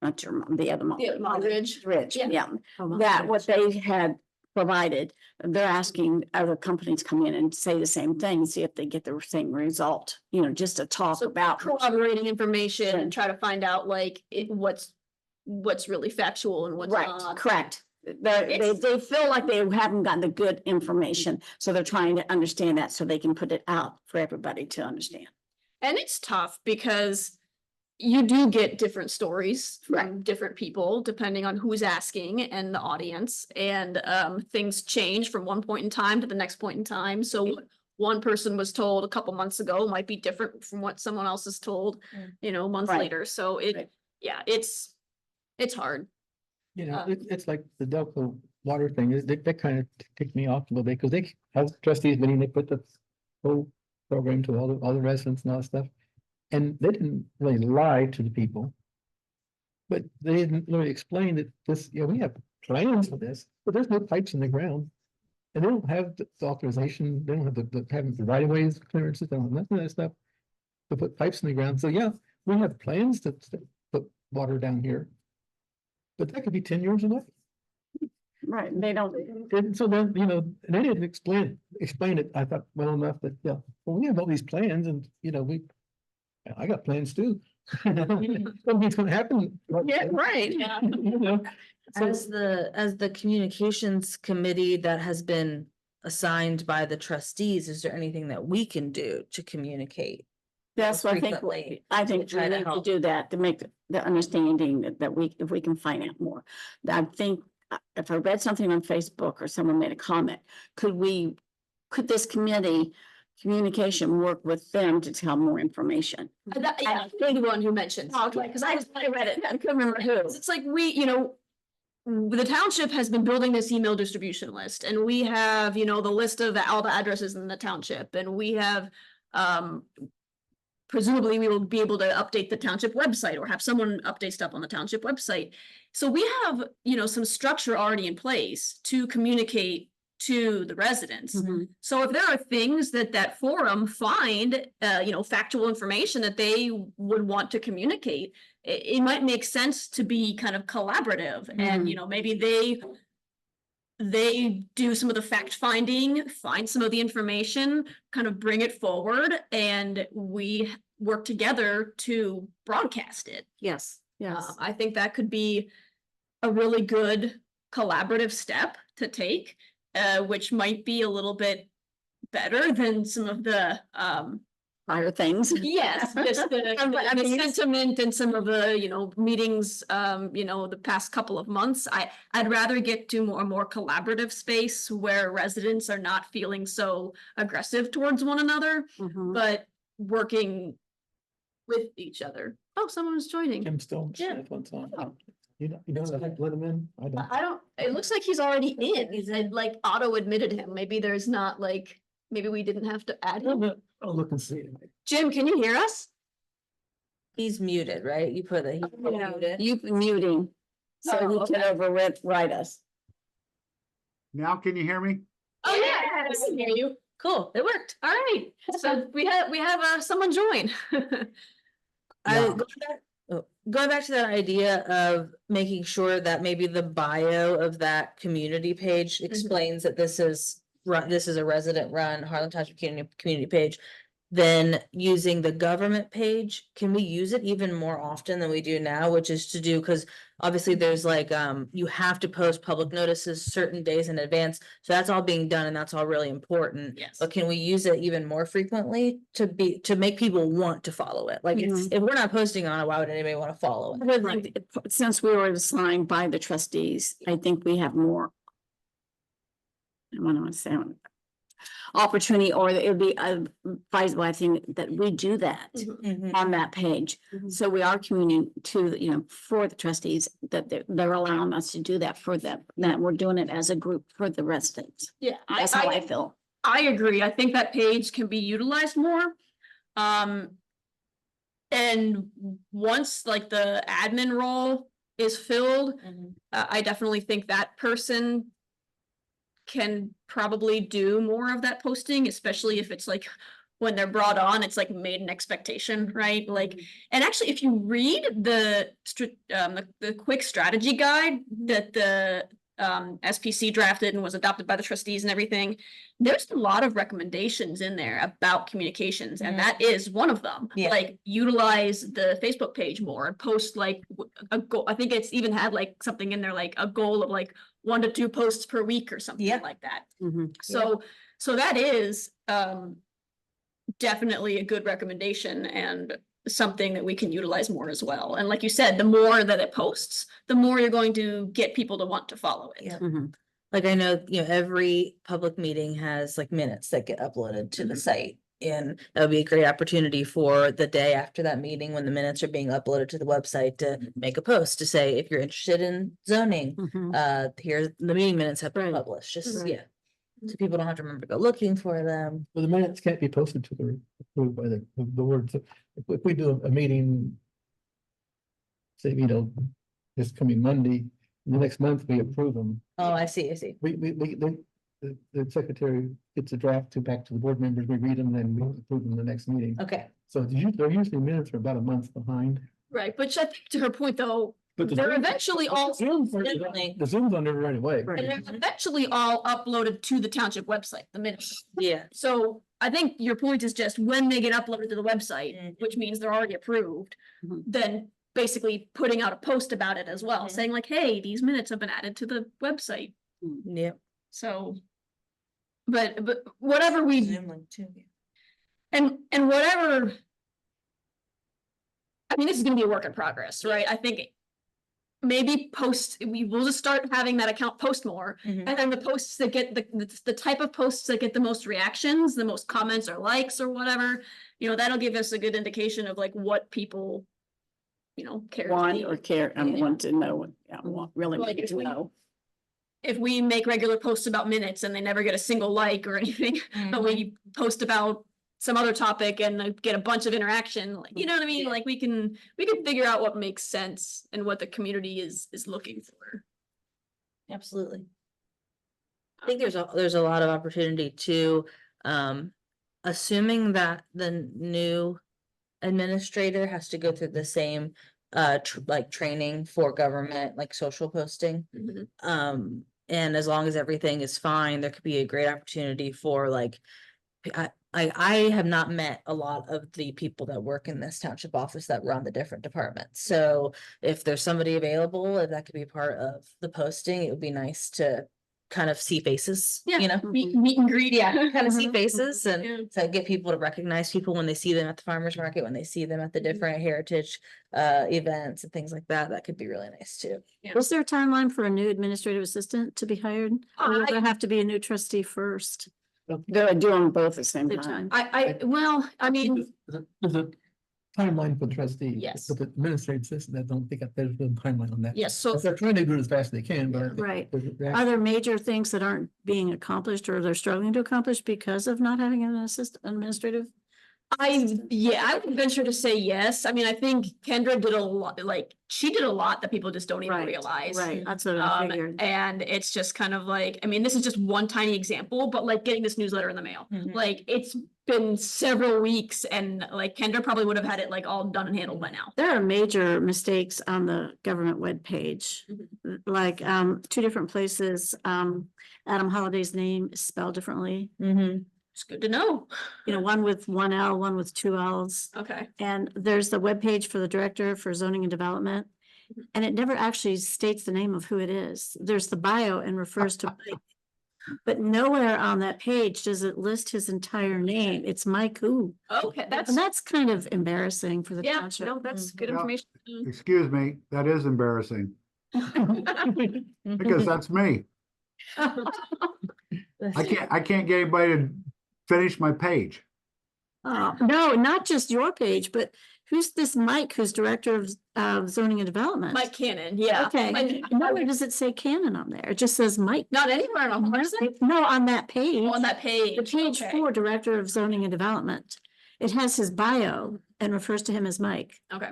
not your mom, the other mom. Yeah, Molly Ridge. Ridge, Yeah. yeah, Oh, that what they had provided, they're asking other companies come in and say the same thing, see if they get the same result, you know, just to talk So about. corroborating information Right. and try to find out like what's really factual and what's Right, not. correct. They It's- they feel like they haven't gotten the good information, so they're trying to understand that so they can put it out for everybody to understand. And it's tough because you do get different stories from different people depending on who's asking and the audience. And things change from one point in time to the next point in time. So what one person was told a couple months ago might be different from what someone else is told, you know, months Right. later. So Right. yeah, it's hard. You know, Uh, it's like the Delco water thing is that kind of ticked me off a little bit because they have trustees meeting, they put the whole program to all the residents and all that stuff. And they didn't really lie to the people. But they didn't really explain that this, you know, we have plans for this, but there's no pipes in the ground. And they don't have the authorization, they don't have having the right of ways clearances, they don't have none of that stuff. To put pipes in the ground. So yeah, we have plans to put water down here. But that could be 10 years away. Right, they don't. And so then, you know, and they didn't explain it, I thought well enough that, yeah, well, we have all these plans and, you know, I got plans too. Something's gonna happen. Yeah, right. Yeah. You know, so, As the communications committee that has been assigned by the trustees, is there anything that we can do to communicate That's what I think, frequently I think we try to need to help. do that, to make the understanding that we, if we can find out more. I think, if I read something on Facebook or someone made a comment, could this communication work with them to tell more information? Yeah, you're the one who mentioned. Okay, because I read it, I couldn't remember who. It's like the township has been building this email distribution list, and we have, the list of all the addresses in the township, and we have, presumably we will be able to update the township website or have someone update stuff on the township website. So we have, some structure already in place to communicate to the residents. Mhm. So if there are things that forum find, factual information that they would want to communicate, it might make sense to be kind of collaborative and, maybe they do some of the fact finding, find some of the information, kind of bring it forward, and we work together to broadcast it. Yes, yes. I think that could be a really good collaborative step to take, which might be a little bit better than some of the Prior things. yes, just the sentiment and some of the, meetings, the past couple of months. I'd rather get to more collaborative space where residents are not feeling so aggressive towards one another, Mhm. but working with each other. Oh, someone's joining. Kim Stone. Yeah. What's on? You don't let him in? I don't. I don't, it looks like he's already in. He's like auto admitted him. Maybe there's not maybe we didn't have to add him. I'll look and see. Jim, can you hear us? He's muted, right? You put it. Yeah. Muted. You muting, so Oh, he can override us. Now can you hear me? Oh, yeah, I can hear you. Cool, it worked. All right, so we have someone join. I, going back to that idea of making sure that maybe the bio of that community page explains that this is a resident run Harlem Township community page. Then using the government page, can we use it even more often than we do now, which is to do, because obviously there's you have to post public notices certain days in advance. So that's all being done and that's all really important. Yes. But can we use it even more frequently to make people want to follow it? Like it's, if we're not posting on it, why would anybody want to follow it? I would like to- Since we were assigned by the trustees, I think we have more. I don't want to say opportunity, or it would be advisable, I think, that we do that Mhm. on that page. Mhm. So we are communicating to, for the trustees, that they're allowing us to do that for them, that we're doing it as a group for the residents. Yeah, That's how I feel. I agree. I think that page can be utilized more. And once the admin role is filled, Mhm. I definitely think that person can probably do more of that posting, especially if it's when they're brought on, it's made an expectation, right? And actually, if you read the quick strategy guide that the SPC drafted and was adopted by the trustees and everything, there's a lot of recommendations in there about communications, and that is one of them. Yeah. Utilize the Facebook page more and post a goal. I think it's even had something in there a goal of 1 to 2 posts per week or something Yeah. like that. Mhm. So that is definitely a good recommendation and something that we can utilize more as well. And like you said, the more that it posts, the more you're going to get people to want to follow it. Yeah. Mhm. Like I know, every public meeting has minutes that get uploaded to the site. And that would be a great opportunity for the day after that meeting, when the minutes are being uploaded to the website, to make a post to say, if you're interested in zoning, Mhm. here's the meeting minutes have been Right. published, just, Right. yeah. So people don't have to remember to go looking for them. Well, the minutes can't be posted to the approved by the words. If we do a meeting, say, this coming Monday, the next month we approve them. Oh, I see. The secretary gets a draft back to the board members, we read them, then we approve them the next meeting. Okay. So they're usually minutes are about a month behind. Right, but I think to her point though, But the they're Zoom- eventually all, The Zoom's on there right away. and they're eventually all uploaded to the township website, the minutes. Yeah. So I think your point is just when they get uploaded to the website, Mhm. which means they're already approved, Mhm. then basically putting out a post about it as well, Mhm. saying hey, these minutes have been added to the website. Yeah. So. But whatever we, Zoom link too. and whatever I mean, this is gonna be a work in progress, right? I think maybe we will just start having that account post more. Mhm. And then the posts that get the type of posts that get the most reactions, the most comments or likes or whatever, that'll give us a good indication of like what people, care. to Want see. or care, I Yeah. want to know, really Like need if to we- know. If we make regular posts about minutes and they never get a single like or anything, but we post about some other topic and get a bunch of interaction, like, you know what I mean? Yeah. Like we can figure out what makes sense and what the community is looking for. Absolutely. I think there's a lot of opportunity to, assuming that the new administrator has to go through the same, like training for government, like social posting. And as long as everything is fine, there could be a great opportunity for like, I have not met a lot of the people that work in this township office that run the different departments. So if there's somebody available, if that could be part of the posting, it would be nice to kind of see faces, Yeah. you know? Meet and greet. Yeah, kind of see Mhm. faces Yeah. and to get people to recognize people when they see them at the farmer's market, when they see them at the different heritage events and things like that. That could be really nice too. Was there a timeline for a new administrative assistant to be hired? Or will I- there have to be a new trustee first? They're doing both at the same Same time. time. I mean, There's a timeline for trustees. Yes. But the administrative assistant, I don't think there's a timeline on that. yes, so They're trying to do it as fast as they can, but I think Right. there's- Are there major things that aren't being accomplished or they're struggling to accomplish because of not having an administrative? I would venture to say yes. I mean, I think Kendra did a lot, like, she did a lot that people just don't even Right, realize. Right, that's what I Um, figured. and it's just kind of like, I mean, this is just one tiny example, but like getting this newsletter in the mail. Mhm. Like, it's been several weeks and like Kendra probably would have had it like all done and handled by now. There are major mistakes on the government webpage. Like, two different places, Adam Holliday's name is spelled differently. It's good to know. One with one L, one with two Ls. Okay. And there's the webpage for the Director for Zoning and Development. And it never actually states the name of who it is. There's the bio and refers to Mike. But nowhere on that page does it list his entire name. It's Mike who. Okay, And that's kind of embarrassing for the yeah, township. no, that's good Yeah. information. Excuse me, that is embarrassing because that's me. I can't get anybody to finish my page. No, not just your page, but who's this Mike who's Director of Zoning and Development? Mike Cannon, yeah. Okay, And nowhere does it say Cannon on there. It just says Mike. not anywhere on the No, on that page. on that page. The page Okay. for Director of Zoning and Development. It has his bio and refers to him as Mike. Okay.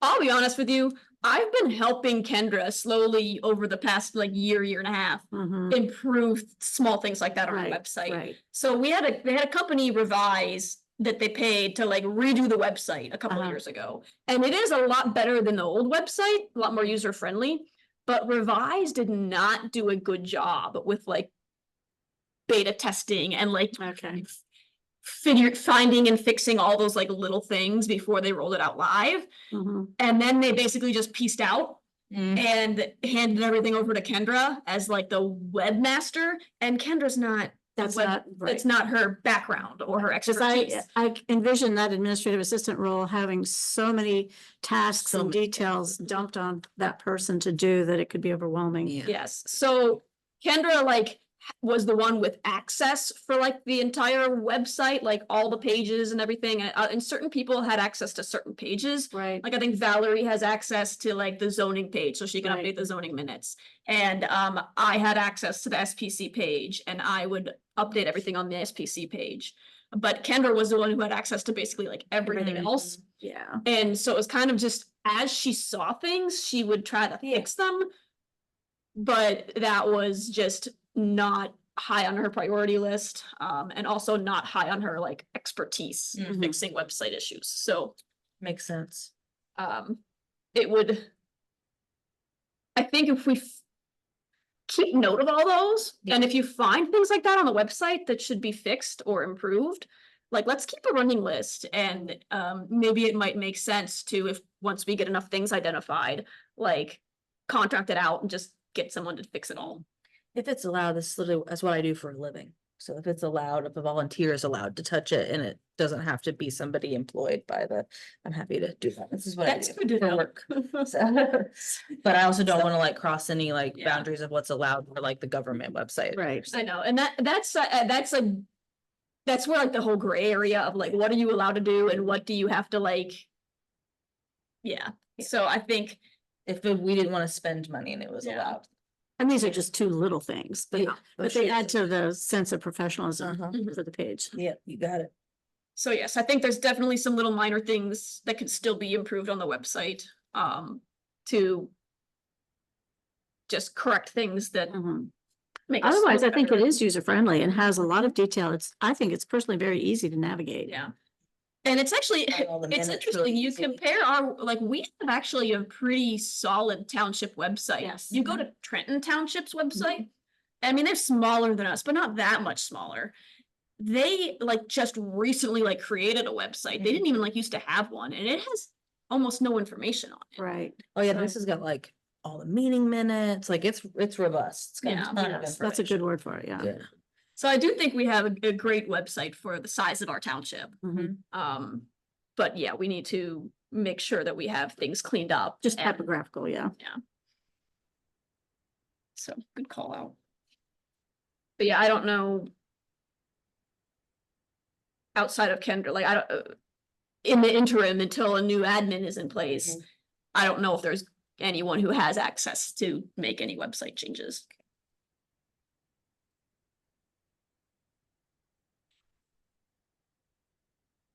I'll be honest with you. I've been helping Kendra slowly over the past like year and a half Mhm. improve small things like that on our Right, website. Right. So they had a company revise that they paid to like redo the website a couple of Uh-huh. years ago. And it is a lot better than the old website, a lot more user friendly. But Revise did not do a good job with like beta testing and like Okay. finding and fixing all those like little things before they rolled it out live. Mhm. And then they basically just pieced out Mm. and handed everything over to Kendra as like the webmaster. And Kendra's not, That's web- not right. it's not her background or her Because expertise. I envision that administrative assistant role having so many tasks So and many- details dumped on that person to do that it could be overwhelming. Yeah. Yes, so Kendra like was the one with access for like the entire website, like all the pages and everything. And certain people had access to certain pages. Right. Like I think Valerie has access to like the zoning page, so she can Right. update the zoning minutes. And I had access to the SPC page and I would update everything on the SPC page. But Kendra was the one who had access to basically like everything Everything. else. Yeah. And so it was kind of just as she saw things, she would try to fix them. But that was just not high on her priority list, and also not high on her like expertise in Mhm. fixing website issues. So Makes sense. it would, I think if we keep note of all those, and if you find things like that on the website that should be fixed or improved, like let's keep a running list and maybe it might make sense to, if once we get enough things identified, like contract it out and just get someone to fix it all. If it's allowed, this is literally, that's what I do for a living. So if it's allowed, if a volunteer is allowed to touch it and it doesn't have to be somebody employed by the, I'm happy to do that. This is what I That's do good to for know. work. So, but I also don't want to like cross any like Yeah. boundaries of what's allowed for like the government website. Right. I know, and that's where like the whole gray area of like, what are you allowed to do and what do you have to like? Yeah, so I think, If we didn't want to spend money and it was Yeah. allowed. And these are just two little things, but, Yeah. but they add to the sense of professionalism Uh-huh. for the page. Yeah, you got it. so yes, I think there's definitely some little minor things that can still be improved on the website, to just correct things that Mhm. make us. Otherwise, I look think it better. is user friendly and has a lot of detail. I think it's personally very easy to navigate. Yeah. And it's actually, Find all the it's minutes interesting, really you easy. compare our, like, we have actually a pretty solid township website. Yes. You go to Trenton Township's website, I mean, they're smaller than us, but not that much smaller. They like just recently like created a website. They didn't even like used to have one, and it has almost no information on it. Right. Oh yeah, So- this has got like all the meeting minutes, like it's robust. It's got a Yeah. ton of Yes, that's a good word for it, yeah. information. So I do think we have a great website for the size of our township. Mhm. But yeah, we need to make sure that we have things cleaned up. Just and- typographical, yeah. So good call out. But yeah, I don't know. Outside of Kendra, like I don't, in the interim, until a new admin is in place, I don't know if there's anyone who has access to make any website changes.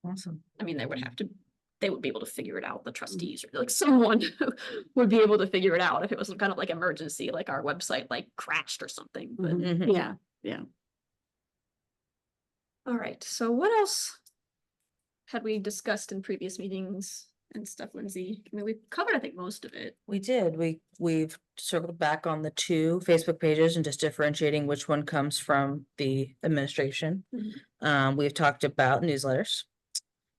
Awesome. I mean, they would be able to figure it out, the trustees, or like someone would be able to figure it out if it was kind of like emergency, like our website like crashed or something, but. Mhm. Mhm. Yeah. All right, so what else had we discussed in previous meetings and stuff, Lindsay? I mean, we covered, I think, most of it. We did. We've circled back on the 2 Facebook pages and just differentiating which one comes from the administration. We've talked about newsletters.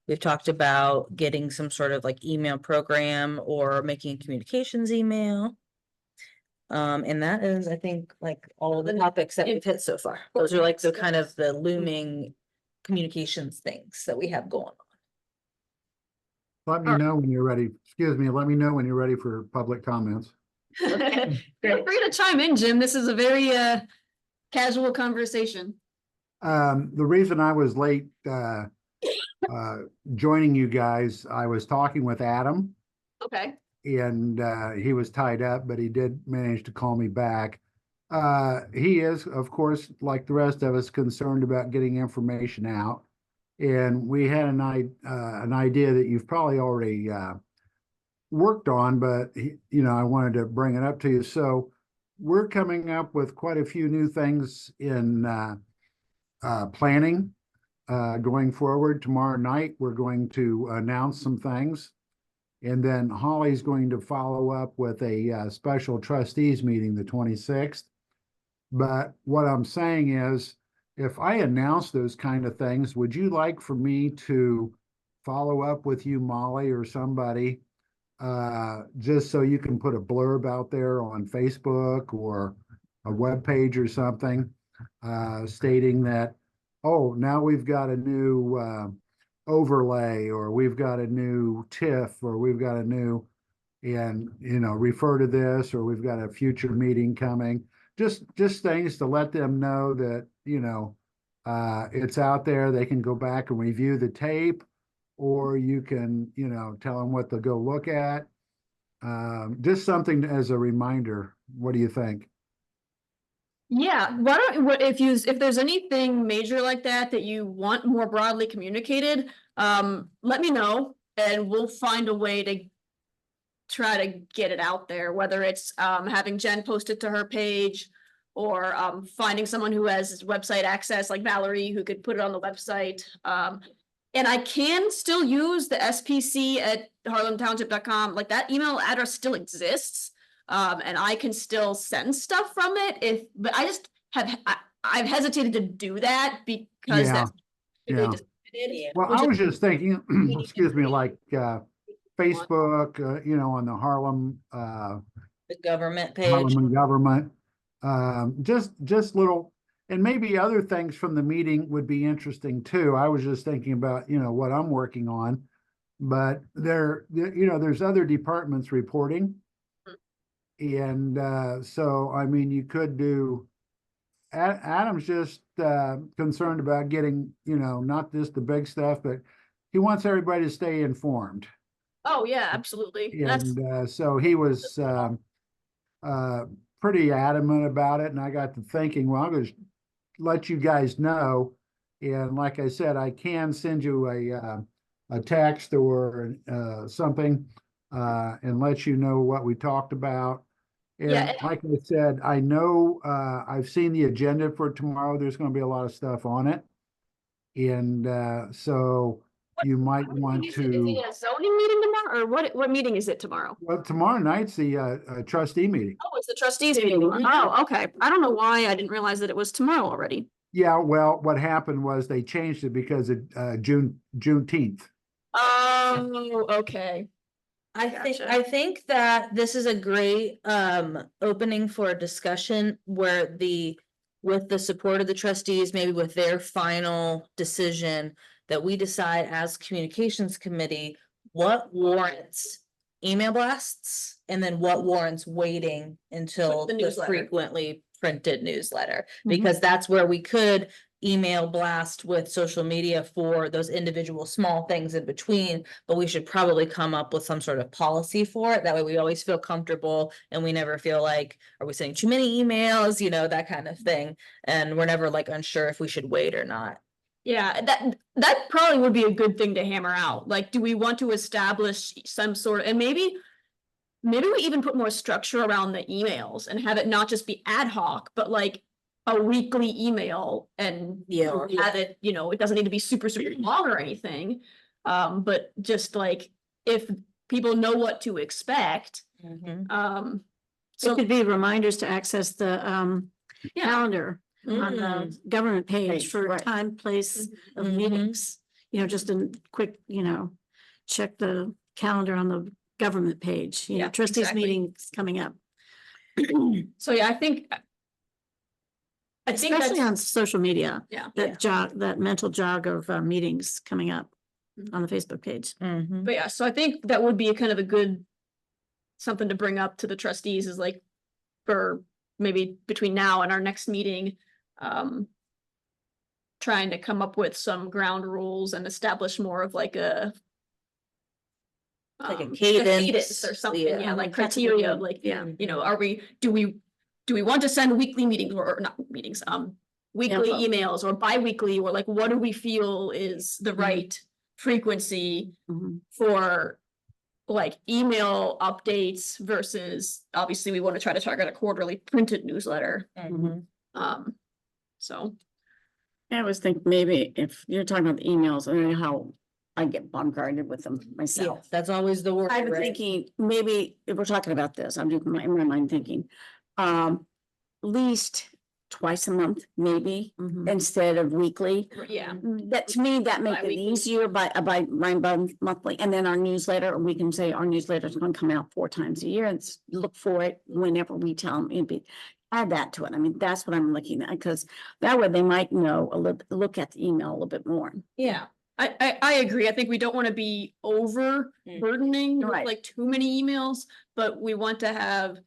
We've talked about getting some sort of like email program or making a communications email. And that is, I think, like all of the topics that we've hit so far. Those are like the kind of the looming communications things that we have going on. Let me know when you're ready. Excuse me, let me know when you're ready for public comments. Feel free to chime in, Jim. This is a very casual conversation. The reason I was late joining you guys, I was talking with Adam Okay. and he was tied up, but he did manage to call me back. He is, of course, like the rest of us, concerned about getting information out. And we had an idea that you've probably already worked on, but I wanted to bring it up to you. So we're coming up with quite a few new things in planning going forward. Tomorrow night, we're going to announce some things. And then Holly's going to follow up with a special trustees meeting the 26th. But what I'm saying is, if I announce those kind of things, would you like for me to follow up with you, Molly, or somebody, just so you can put a blurb out there on Facebook or a web page or something, stating that, oh, now we've got a new overlay, or we've got a new TIF, or we've got a new, and refer to this, or we've got a future meeting coming. Just things to let them know that it's out there. They can go back and review the tape, or you can tell them what to go look at. Just something as a reminder. What do you think? Yeah, if there's anything major like that you want more broadly communicated, let me know and we'll find a way to try to get it out there, whether it's having Jen post it to her page or finding someone who has website access like Valerie who could put it on the website. And I can still use the spc@harlemtownship.com, like that email address still exists. And I can still send stuff from it but I just I've hesitated to do that because Yeah, that's really yeah. disseminated, Well, which I is- was just thinking, excuse me, like Facebook, on the Harlem The government page. Harlem government. Just little, And maybe other things from the meeting would be interesting too. I was just thinking about, what I'm working on. But there's other departments reporting. And so, I mean, you could do, Adam's just concerned about getting, not just the big stuff, but he wants everybody to stay informed. Oh, yeah, absolutely. That's, And so he was pretty adamant about it. And I got to thinking, well, I'm going to let you guys know. And like I said, I can send you a text or something and let you know what we talked about. Yeah, And like I said, I know I've seen the agenda for tomorrow. There's going to be a lot of stuff on it. And so you might want is to. it a zoning meeting tomorrow, or what meeting is it tomorrow? Well, tomorrow night's the trustee meeting. Oh, it's the trustees meeting. Oh, okay. I don't know why I didn't realize that it was tomorrow already. Yeah, well, what happened was they changed it because of Juneteenth. Oh, okay. Gotcha. I think that this is a great opening for a discussion where with the support of the trustees, maybe with their final decision, that we decide as communications committee what warrants email blasts and then what warrants waiting until The the newsletter. frequently printed newsletter. Mhm. Because that's where we could email blast with social media for those individual small things in between, but we should probably come up with some sort of policy for it. That way we always feel comfortable and we never feel like, are we sending too many emails, that kind of thing. And we're never like unsure if we should wait or not. Yeah, that probably would be a good thing to hammer out. Like, do we want to establish some sort, and maybe we even put more structure around the emails and have it not just be ad hoc, but like a weekly email and Yeah. have it, it doesn't need to be super long or anything. But just like if people know what to expect, It so could be reminders to access the yeah. calendar on the government page Page, for right. time, place of Mhm. meetings. Just a quick, check the calendar on the government page, Yeah, trustees exactly. meetings coming up. So yeah, I think Especially that's, on social media, yeah. that mental jog of meetings coming up Mhm. on the Facebook page. But yeah, so I think that would be a kind of a good something to bring up to the trustees is like for maybe between now and our next meeting, trying to come up with some ground rules and establish more of like a Like a a cadence, or something, yeah. yeah, like That's a good criteria of one. like, Yeah. do we want to send weekly meetings or not meetings, weekly Info. emails or bi-weekly, or like, what do we feel is the right frequency Mhm. for like email updates versus obviously we want to try to target a quarterly printed newsletter. So I always think maybe if you're talking about the emails, I don't know how I get bombarded with them Yeah, myself. that's always the word. I'm right? thinking, maybe if we're talking about this, I'm doing in my mind thinking, least twice a month, maybe, Mhm. instead of weekly. yeah, That to me, that makes it Bi-weekly. easier by monthly, and then our newsletter, we can say our newsletter is going to come out 4 times a year, and look for it whenever we tell them. Add that to it. I mean, that's what I'm looking at, because that way they might know look at the email a little bit more. yeah. I agree. I think we don't want to be overburdening with Right. like too many emails, but we want to have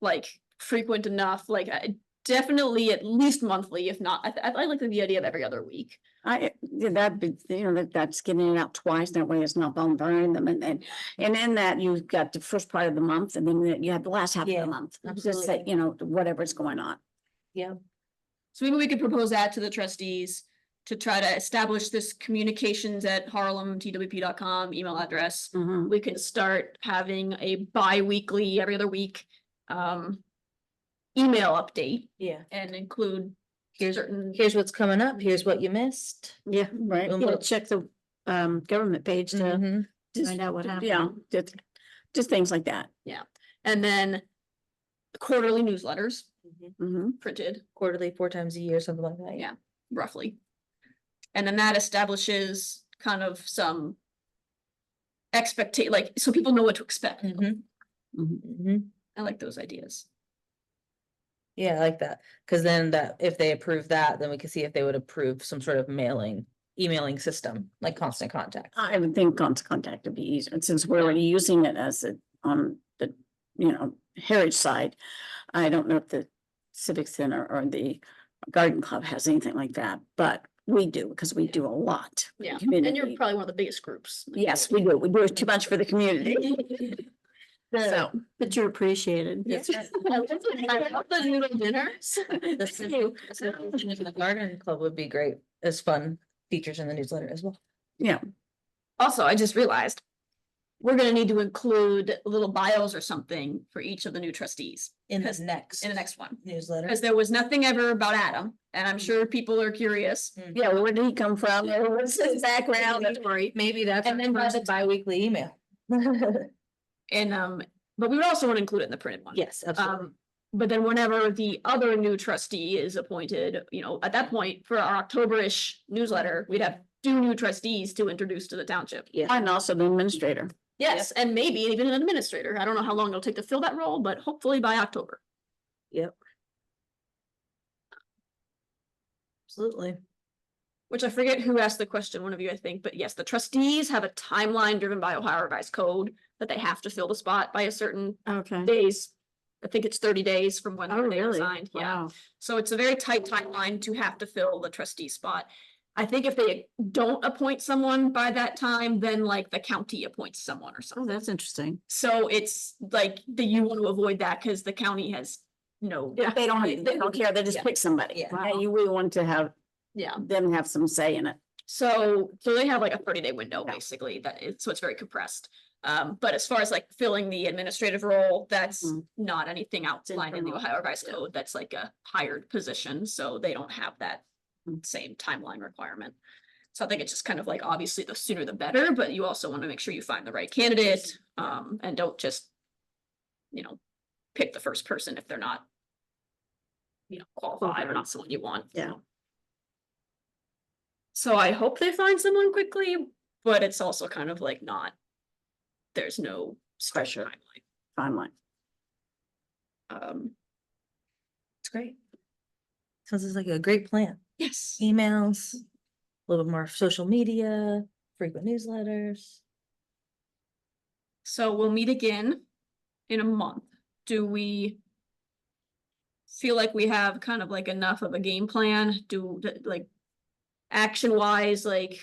like frequent enough, like definitely at least monthly, if not, I like the idea of every other week. That'd be, that's getting it out twice, that way it's not bombarding them, and in that you've got the first part of the month, and then you have the last half of Yeah, the month. Just say, absolutely. whatever's going on. Yeah. So maybe we could propose that to the trustees to try to establish this communications at harlemtwp.com email address. Mhm. We could start having a bi-weekly, every other week, email update Yeah. and include certain. Here's what's coming up. Here's what you missed. Yeah, Right. Boom, yeah, boom. check the government page to Mhm. find out what happened. Yeah, just things like that. And then quarterly newsletters Mhm. printed, Quarterly, 4 times a year, something like that. Yeah. roughly. And then that establishes kind of some like, so people know what to expect. Mhm. Mhm. Mhm. I like those ideas. Yeah, I like that, cause then that, if they approve that, then we can see if they would approve some sort of emailing system, like constant contact. I would think constant contact would be easier, and since we're already using it as a, on the, Heritage side. I don't know if the Civic Center or the Garden Club has anything like that, but we do, because we do a lot. for the Yeah, and community. you're probably one of the biggest groups. Yes, we do. We do too much for the community. So, But you're appreciated. yes, I love the noodle dinners. The garden club would be great as fun features in the newsletter as well. yeah, Also, I just realized we're gonna need to include little bios or something for each of the new trustees In Because- the next. in the next one. Newsletter. Because there was nothing ever about Adam, and I'm sure people are curious. yeah, where did he come from? What's his background? Maybe that's. And then by the bi-weekly email. And, but we would also want to include it in the printed one. Yes, absolutely. But then whenever the other new trustee is appointed, at that point, for our October-ish newsletter, we'd have 2 new trustees to introduce to the township. Yeah, and also the administrator. Yes, and maybe even an administrator. I don't know how long it'll take to fill that role, but hopefully by October. Yep. Absolutely. Which I forget who asked the question, one of you, I think, but yes, the trustees have a timeline driven by Ohio Revised Code that they have to fill the spot by a certain Okay. days. I think it's 30 days from when Oh, they really? resigned, yeah. Wow. So it's a very tight timeline to have to fill the trustee spot. I think if they don't appoint someone by that time, then like the county appoints someone or Oh, something. that's interesting. So it's like you want to avoid that because the county has no. They don't care. They just Yeah. pick somebody. Yeah. And you really want to have Yeah. them have some say in it. So they have like a 30-day window, Yeah. basically, so it's very compressed. But as far as like filling the administrative role, that's Mhm. not anything outlined in the internal. Ohio Revised Code. That's like a hired position, so they don't have that Mhm. same timeline requirement. So I think it's just kind of like, obviously, the sooner the better, but you also want to make sure you find the right candidate, and don't just, pick the first person if they're not, qualified or not someone you want. Yeah. So I hope they find someone quickly, but it's also kind of like there's no special Timeline. timeline. It's great. Sounds like a great plan. Yes. Emails, a little bit more social media, frequent newsletters. So we'll meet again in a month. Do we feel like we have kind of like enough of a game plan? Like action wise, like,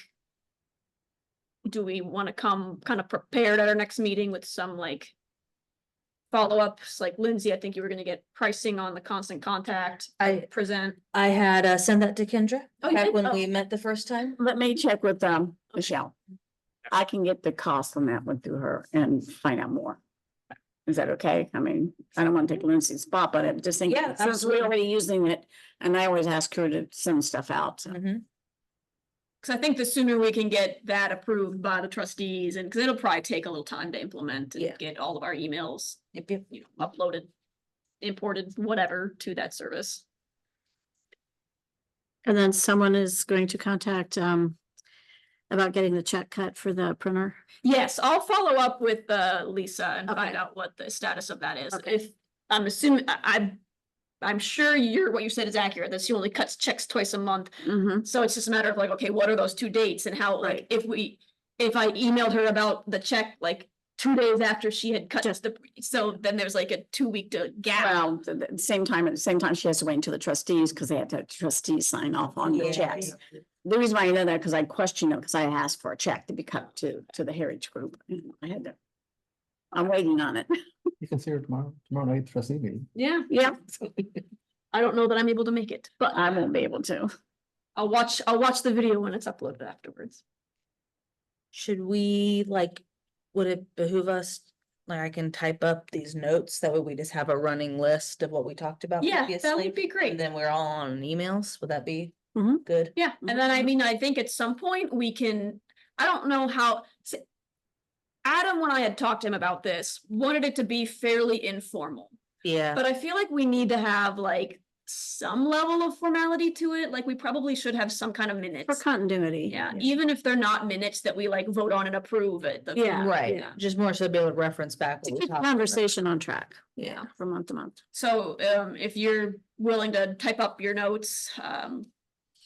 do we want to come kind of prepared at our next meeting with some like follow-ups? Like Lindsay, I think you were gonna get pricing on the constant contact. I Present. had sent that to Kendra Oh, you back did? when Oh. we met the first time. Let me check with Michelle. I can get the cost on that one through her and find out more. Is that okay? I mean, I don't want to take Lindsay's spot, but I'm just thinking, Yeah, since absolutely. we're already using it, and I always ask her to send stuff out. so. Mhm. Cause I think the sooner we can get that approved by the trustees, and cause it'll probably take a little time to implement Yeah. and get all of our emails, Yep, yep. uploaded, imported, whatever, to that service. And then someone is going to contact, about getting the check cut for the printer. Yes, I'll follow up with Lisa and find Okay. out what the status of that is. Okay. If, I'm assuming, I'm sure what you said is accurate, that she only cuts checks twice a month. Mhm. So it's just a matter of like, okay, what are those 2 dates and how, like, Right. if I emailed her about the check, like 2 days after she had cut so then there's like a 2-week gap. Well, at the same time, she has to wait until the trustees, because they have to have trustees sign off on the Yeah. checks. The reason why I know that, because I questioned it, because I asked for a check to be cut to the Heritage Group. I had to. I'm waiting on it. You can see her tomorrow night trustee meeting. Yeah, Yeah, I don't know that I'm able to make it, but I won't be able to. I'll watch the video when it's uploaded afterwards. Should we would it behoove us, like I can type up these notes, that way we just have a running list of what we talked about Yeah, that previously? would be great. And then we're all on emails, would that be Mhm. good? Yeah, and then I mean, I think at some point we can, I don't know how. Adam, when I had talked to him about this, wanted it to be fairly informal, Yeah, but I feel like we need to have like some level of formality to it, like we probably should have some kind of For minutes. continuity. Yeah, even if they're not minutes that we like vote on and approve it. Yeah. Right, yeah. just more so be able to reference back. To what we keep the talked about. conversation on track. Yeah. From month to month. So if you're willing to type up your notes,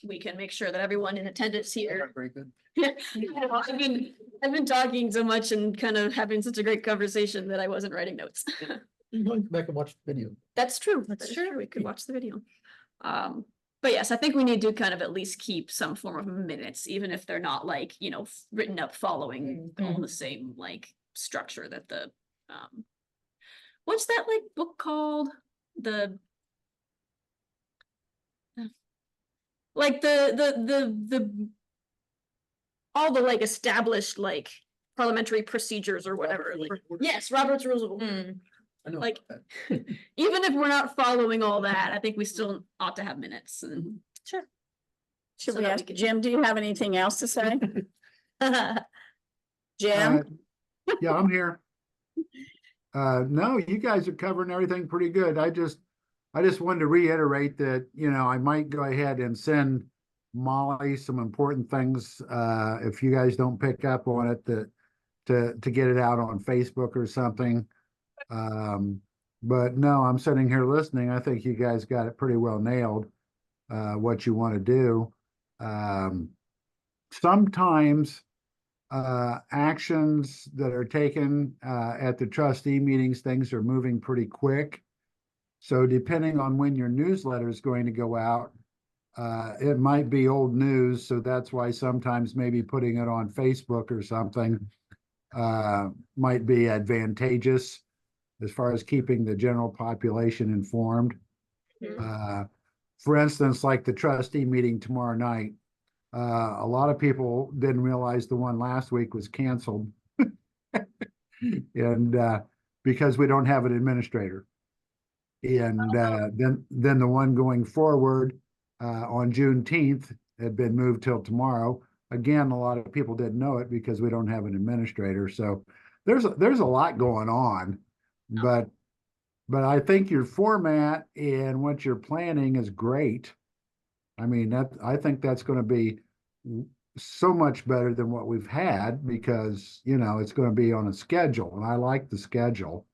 we can make sure that everyone in attendance here. Very good. Yeah, I've been talking so much and kind of having such a great conversation that I wasn't writing notes. You can go back and watch the video. That's true. That's That's true. true. We could watch the video. But yes, I think we need to kind of at least keep some form of minutes, even if they're not like, you know, written up following all the same like structure that the what's that like book called? Like the all the like established like parliamentary procedures or whatever. Yes, Robert's Rules of Order. Mm. I know Like- about that. Even if we're not following all that, I think we still ought to have minutes. And Should So we that we ask can- Jim, do you have anything else to say? Jim, Yeah, I'm here. No, you guys are covering everything pretty good. I just wanted to reiterate that, you know, I might go ahead and send Molly some important things, if you guys don't pick up on it, to get it out on Facebook or something. But no, I'm sitting here listening. I think you guys got it pretty well nailed, what you want to do. Sometimes actions that are taken at the trustee meetings, things are moving pretty quick. So depending on when your newsletter is going to go out, it might be old news. So that's why sometimes maybe putting it on Facebook or something might be advantageous as far as keeping the general population informed. For instance, like the trustee meeting tomorrow night, a lot of people didn't realize the one last week was canceled. And because we don't have an administrator. And then the one going forward on Juneteenth had been moved till tomorrow. Again, a lot of people didn't know it because we don't have an administrator. So there's a lot going on, but I think your format and what you're planning is great. I mean, I think that's going to be so much better than what we've had because, you know, it's going to be on a schedule and I like the schedule.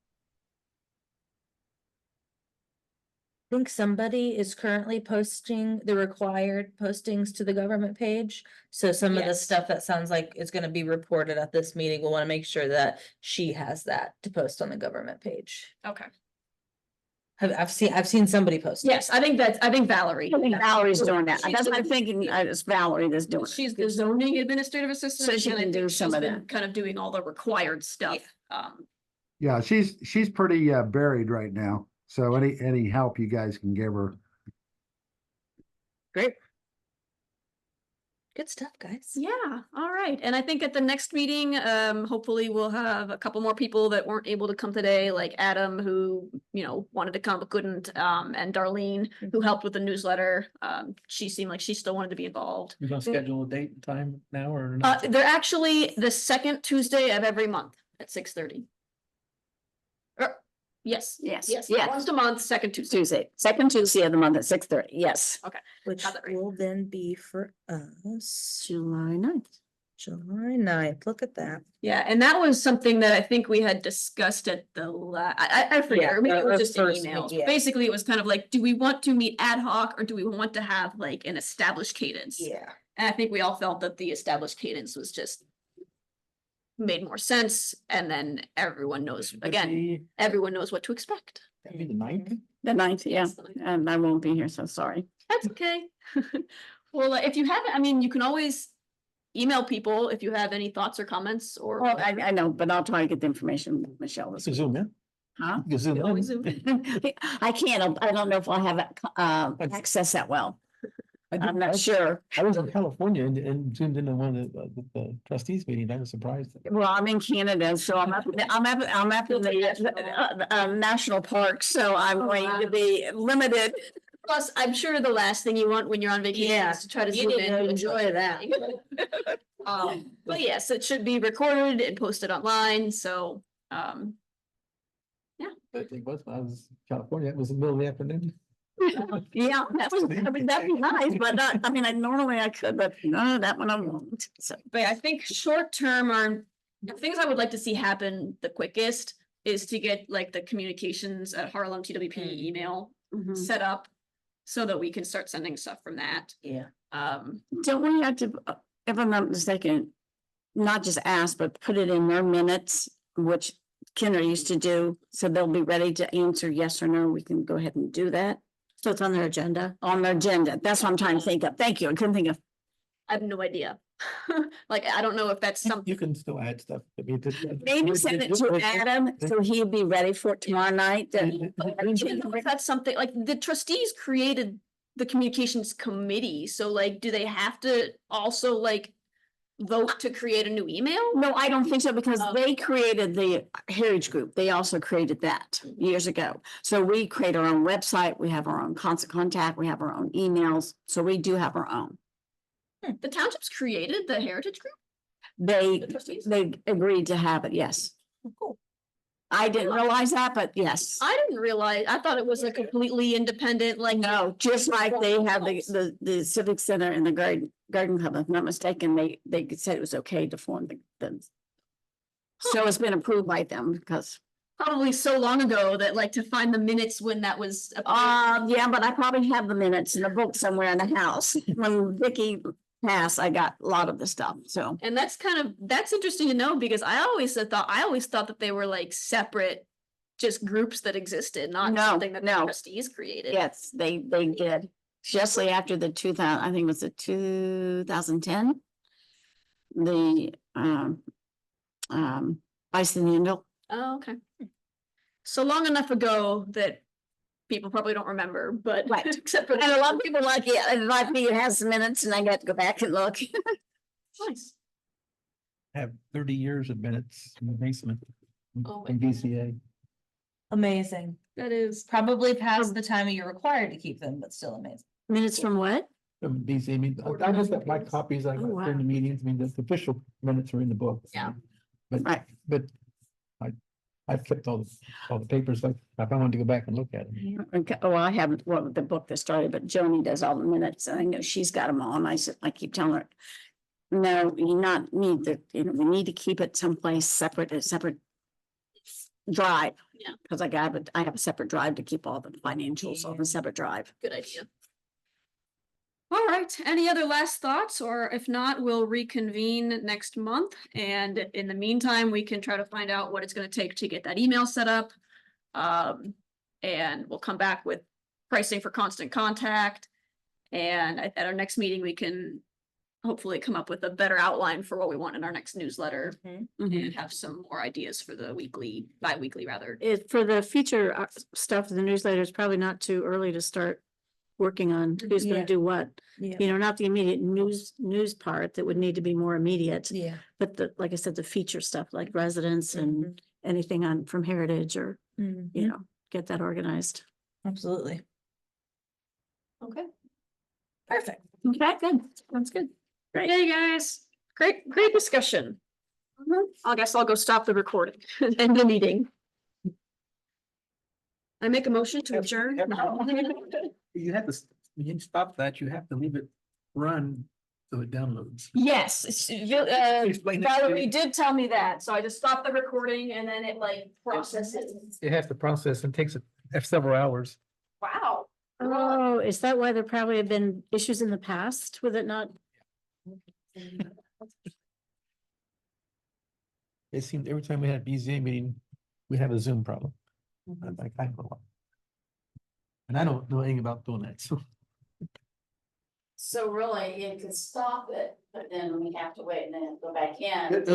I think somebody is currently posting the required postings to the government page. So some of the Yes. stuff that sounds like is gonna be reported at this meeting, we'll wanna make sure that she has that to post on the government page. okay. I've seen somebody post. it. Yes, I think Valerie. I think Valerie's doing that. She's That's what I'm doing- thinking, it's Valerie that's doing it. She's the zoning administrative assistant. So she and I can do think some she's of been that. Kind of doing all the required stuff. Yeah, she's pretty buried right now. So any help you guys can give her. Great. Good stuff, guys. Yeah, all right. And I think at the next meeting, hopefully we'll have a couple more people that weren't able to come today, like Adam, who, you know, wanted to come but couldn't, and Darlene, who helped with the newsletter. She seemed like she still wanted to be involved. You gonna schedule a date and time now or not? They're actually the second Tuesday of every month at 6:30. Yes. Yes, Yes, yes. once a month, second Tuesday. Second Tuesday of the month at 6:30, yes. Which Got that right. will then be for us July 9th. July 9th. Look at that. Yeah, and that was something that I think we had discussed at the I forget, Yeah, or maybe it the was just in first emails. meeting, yeah. Basically, it was kind of like, do we want to meet ad hoc or do we want to have like an established cadence? Yeah. And I think we all felt that the established cadence was just made more sense, and then everyone knows, again, everyone knows what to expect. That'd be the 9th. The 9th, yeah, Yes, the 9th. and I won't be here, so sorry. That's okay. Well, if you haven't, I mean, you can always email people if you have any thoughts or comments or. Well, I know, but I'll try to get the information, Michelle. Let's zoom in. Huh? You can zoom You always in. zoom I can't, I don't know if I'll have access that well. I I'm did- not sure. I was in California and zoomed in on one of the trustees meeting. I was surprised. Well, I'm in Canada, so I'm up in the national park, so I'm Oh, going wow. to be limited. Plus, I'm sure the last thing you want when you're on vacation Yeah, is to try to you zoom need in. to and enjoy that. But yes, it should be recorded and posted online, so, But it was, when I was in California, it was the middle of the afternoon. Yeah, that'd be nice, but not, I mean, normally I could, but no, that one I won't, so. But I think short term are, the things I would like to see happen the quickest is to get like the communications at Harlem TWP email Mhm. set up. So that we can start sending stuff from that. Yeah. Don't we have to, if I'm not mistaken, not just ask, but put it in their minutes, which Kenner used to do, so they'll be ready to answer yes or no, we can go ahead and do that. So it's on their agenda. On their agenda, that's what I'm trying to think of, thank you, I couldn't think of. I have no idea. Like, I don't know if that's something. You can still add stuff. I mean, Maybe send it to Adam, so he'd be ready for it tomorrow night, I don't know if that's something, like, the trustees created the communications committee, so like, do they have to also like vote to create a new email? No, I don't think so, because Oh. they created the Heritage Group. They also created that years ago. So we create our own website, we have our own constant contact, we have our own emails, so we do have our own. The townships created the heritage group? They, The trustees? they agreed to have it, yes. Cool. I didn't realize that, but yes. I didn't realize, I thought it was a completely independent, like. No, just like they have the Civic Center and the Garden Club, if I'm not mistaken, they said it was okay to form the. So it's been approved by them because, Probably so long ago that like to find the minutes when that was. yeah, but I probably have the minutes in the book somewhere in the house. When Vicky passed, I got a lot of the stuff, so. And that's that's interesting to know because I always thought that they were like separate, just groups that existed, not No, something that the no. trustees created. Yes, they did, especially after the 2000, I think it was the 2010. The bicentennial. Oh, okay. So long enough ago that people probably don't remember, but Right. except for And a lot of people like it, and like me, it has some minutes and I got to go back and look. nice. Have 30 years of minutes in the basement. Oh my In BCA. Amazing. That is Probably past the time you're required to keep them, but still amazing. Minutes from what? From BCA, I mean, I just got my copies, I Oh, got wow. during the meetings, I mean, the official minutes are in the book. Yeah. But, but I've kept all the papers, like, if I wanted to go back and look at them. Okay, oh, I haven't, well, the book that started, but Joni does all the minutes, and I know she's got them all, and I keep telling her. No, you not need to, we need to keep it someplace separate, a separate drive. Yeah. Cause I have a separate drive to keep all the financials on a separate drive. good idea. All right, any other last thoughts? Or if not, we'll reconvene next month. And in the meantime, we can try to find out what it's gonna take to get that email set up. And we'll come back with pricing for constant contact. And at our next meeting, we can hopefully come up with a better outline for what we want in our next newsletter Mhm. and have some more ideas for the bi-weekly rather. For the feature stuff, the newsletter is probably not too early to start working on who's Yeah. gonna do what. Yeah. You know, not the immediate news part that would need to be more immediate, Yeah. but like I said, the feature stuff like residents and anything on from Heritage or, you know, get that organized. Absolutely. Okay. Perfect. Okay, good. Sounds good. Great. Hey, guys. Great discussion. I guess I'll go stop the recording, end the meeting. I make a motion to adjourn. You have to, when you stop that, you have to leave it run so it downloads. Yes, Explain that to Valerie me. did tell me that, so I just stopped the recording and then it like processes. It has to process and takes several hours. Wow. Oh, is that why there probably have been issues in the past with it not? It seemed every time we had a BZA meeting, we have a Zoom problem. I'm like, I don't know. And I don't know anything about doing that, so. So really, you could stop it, but then we have to wait and then go back in.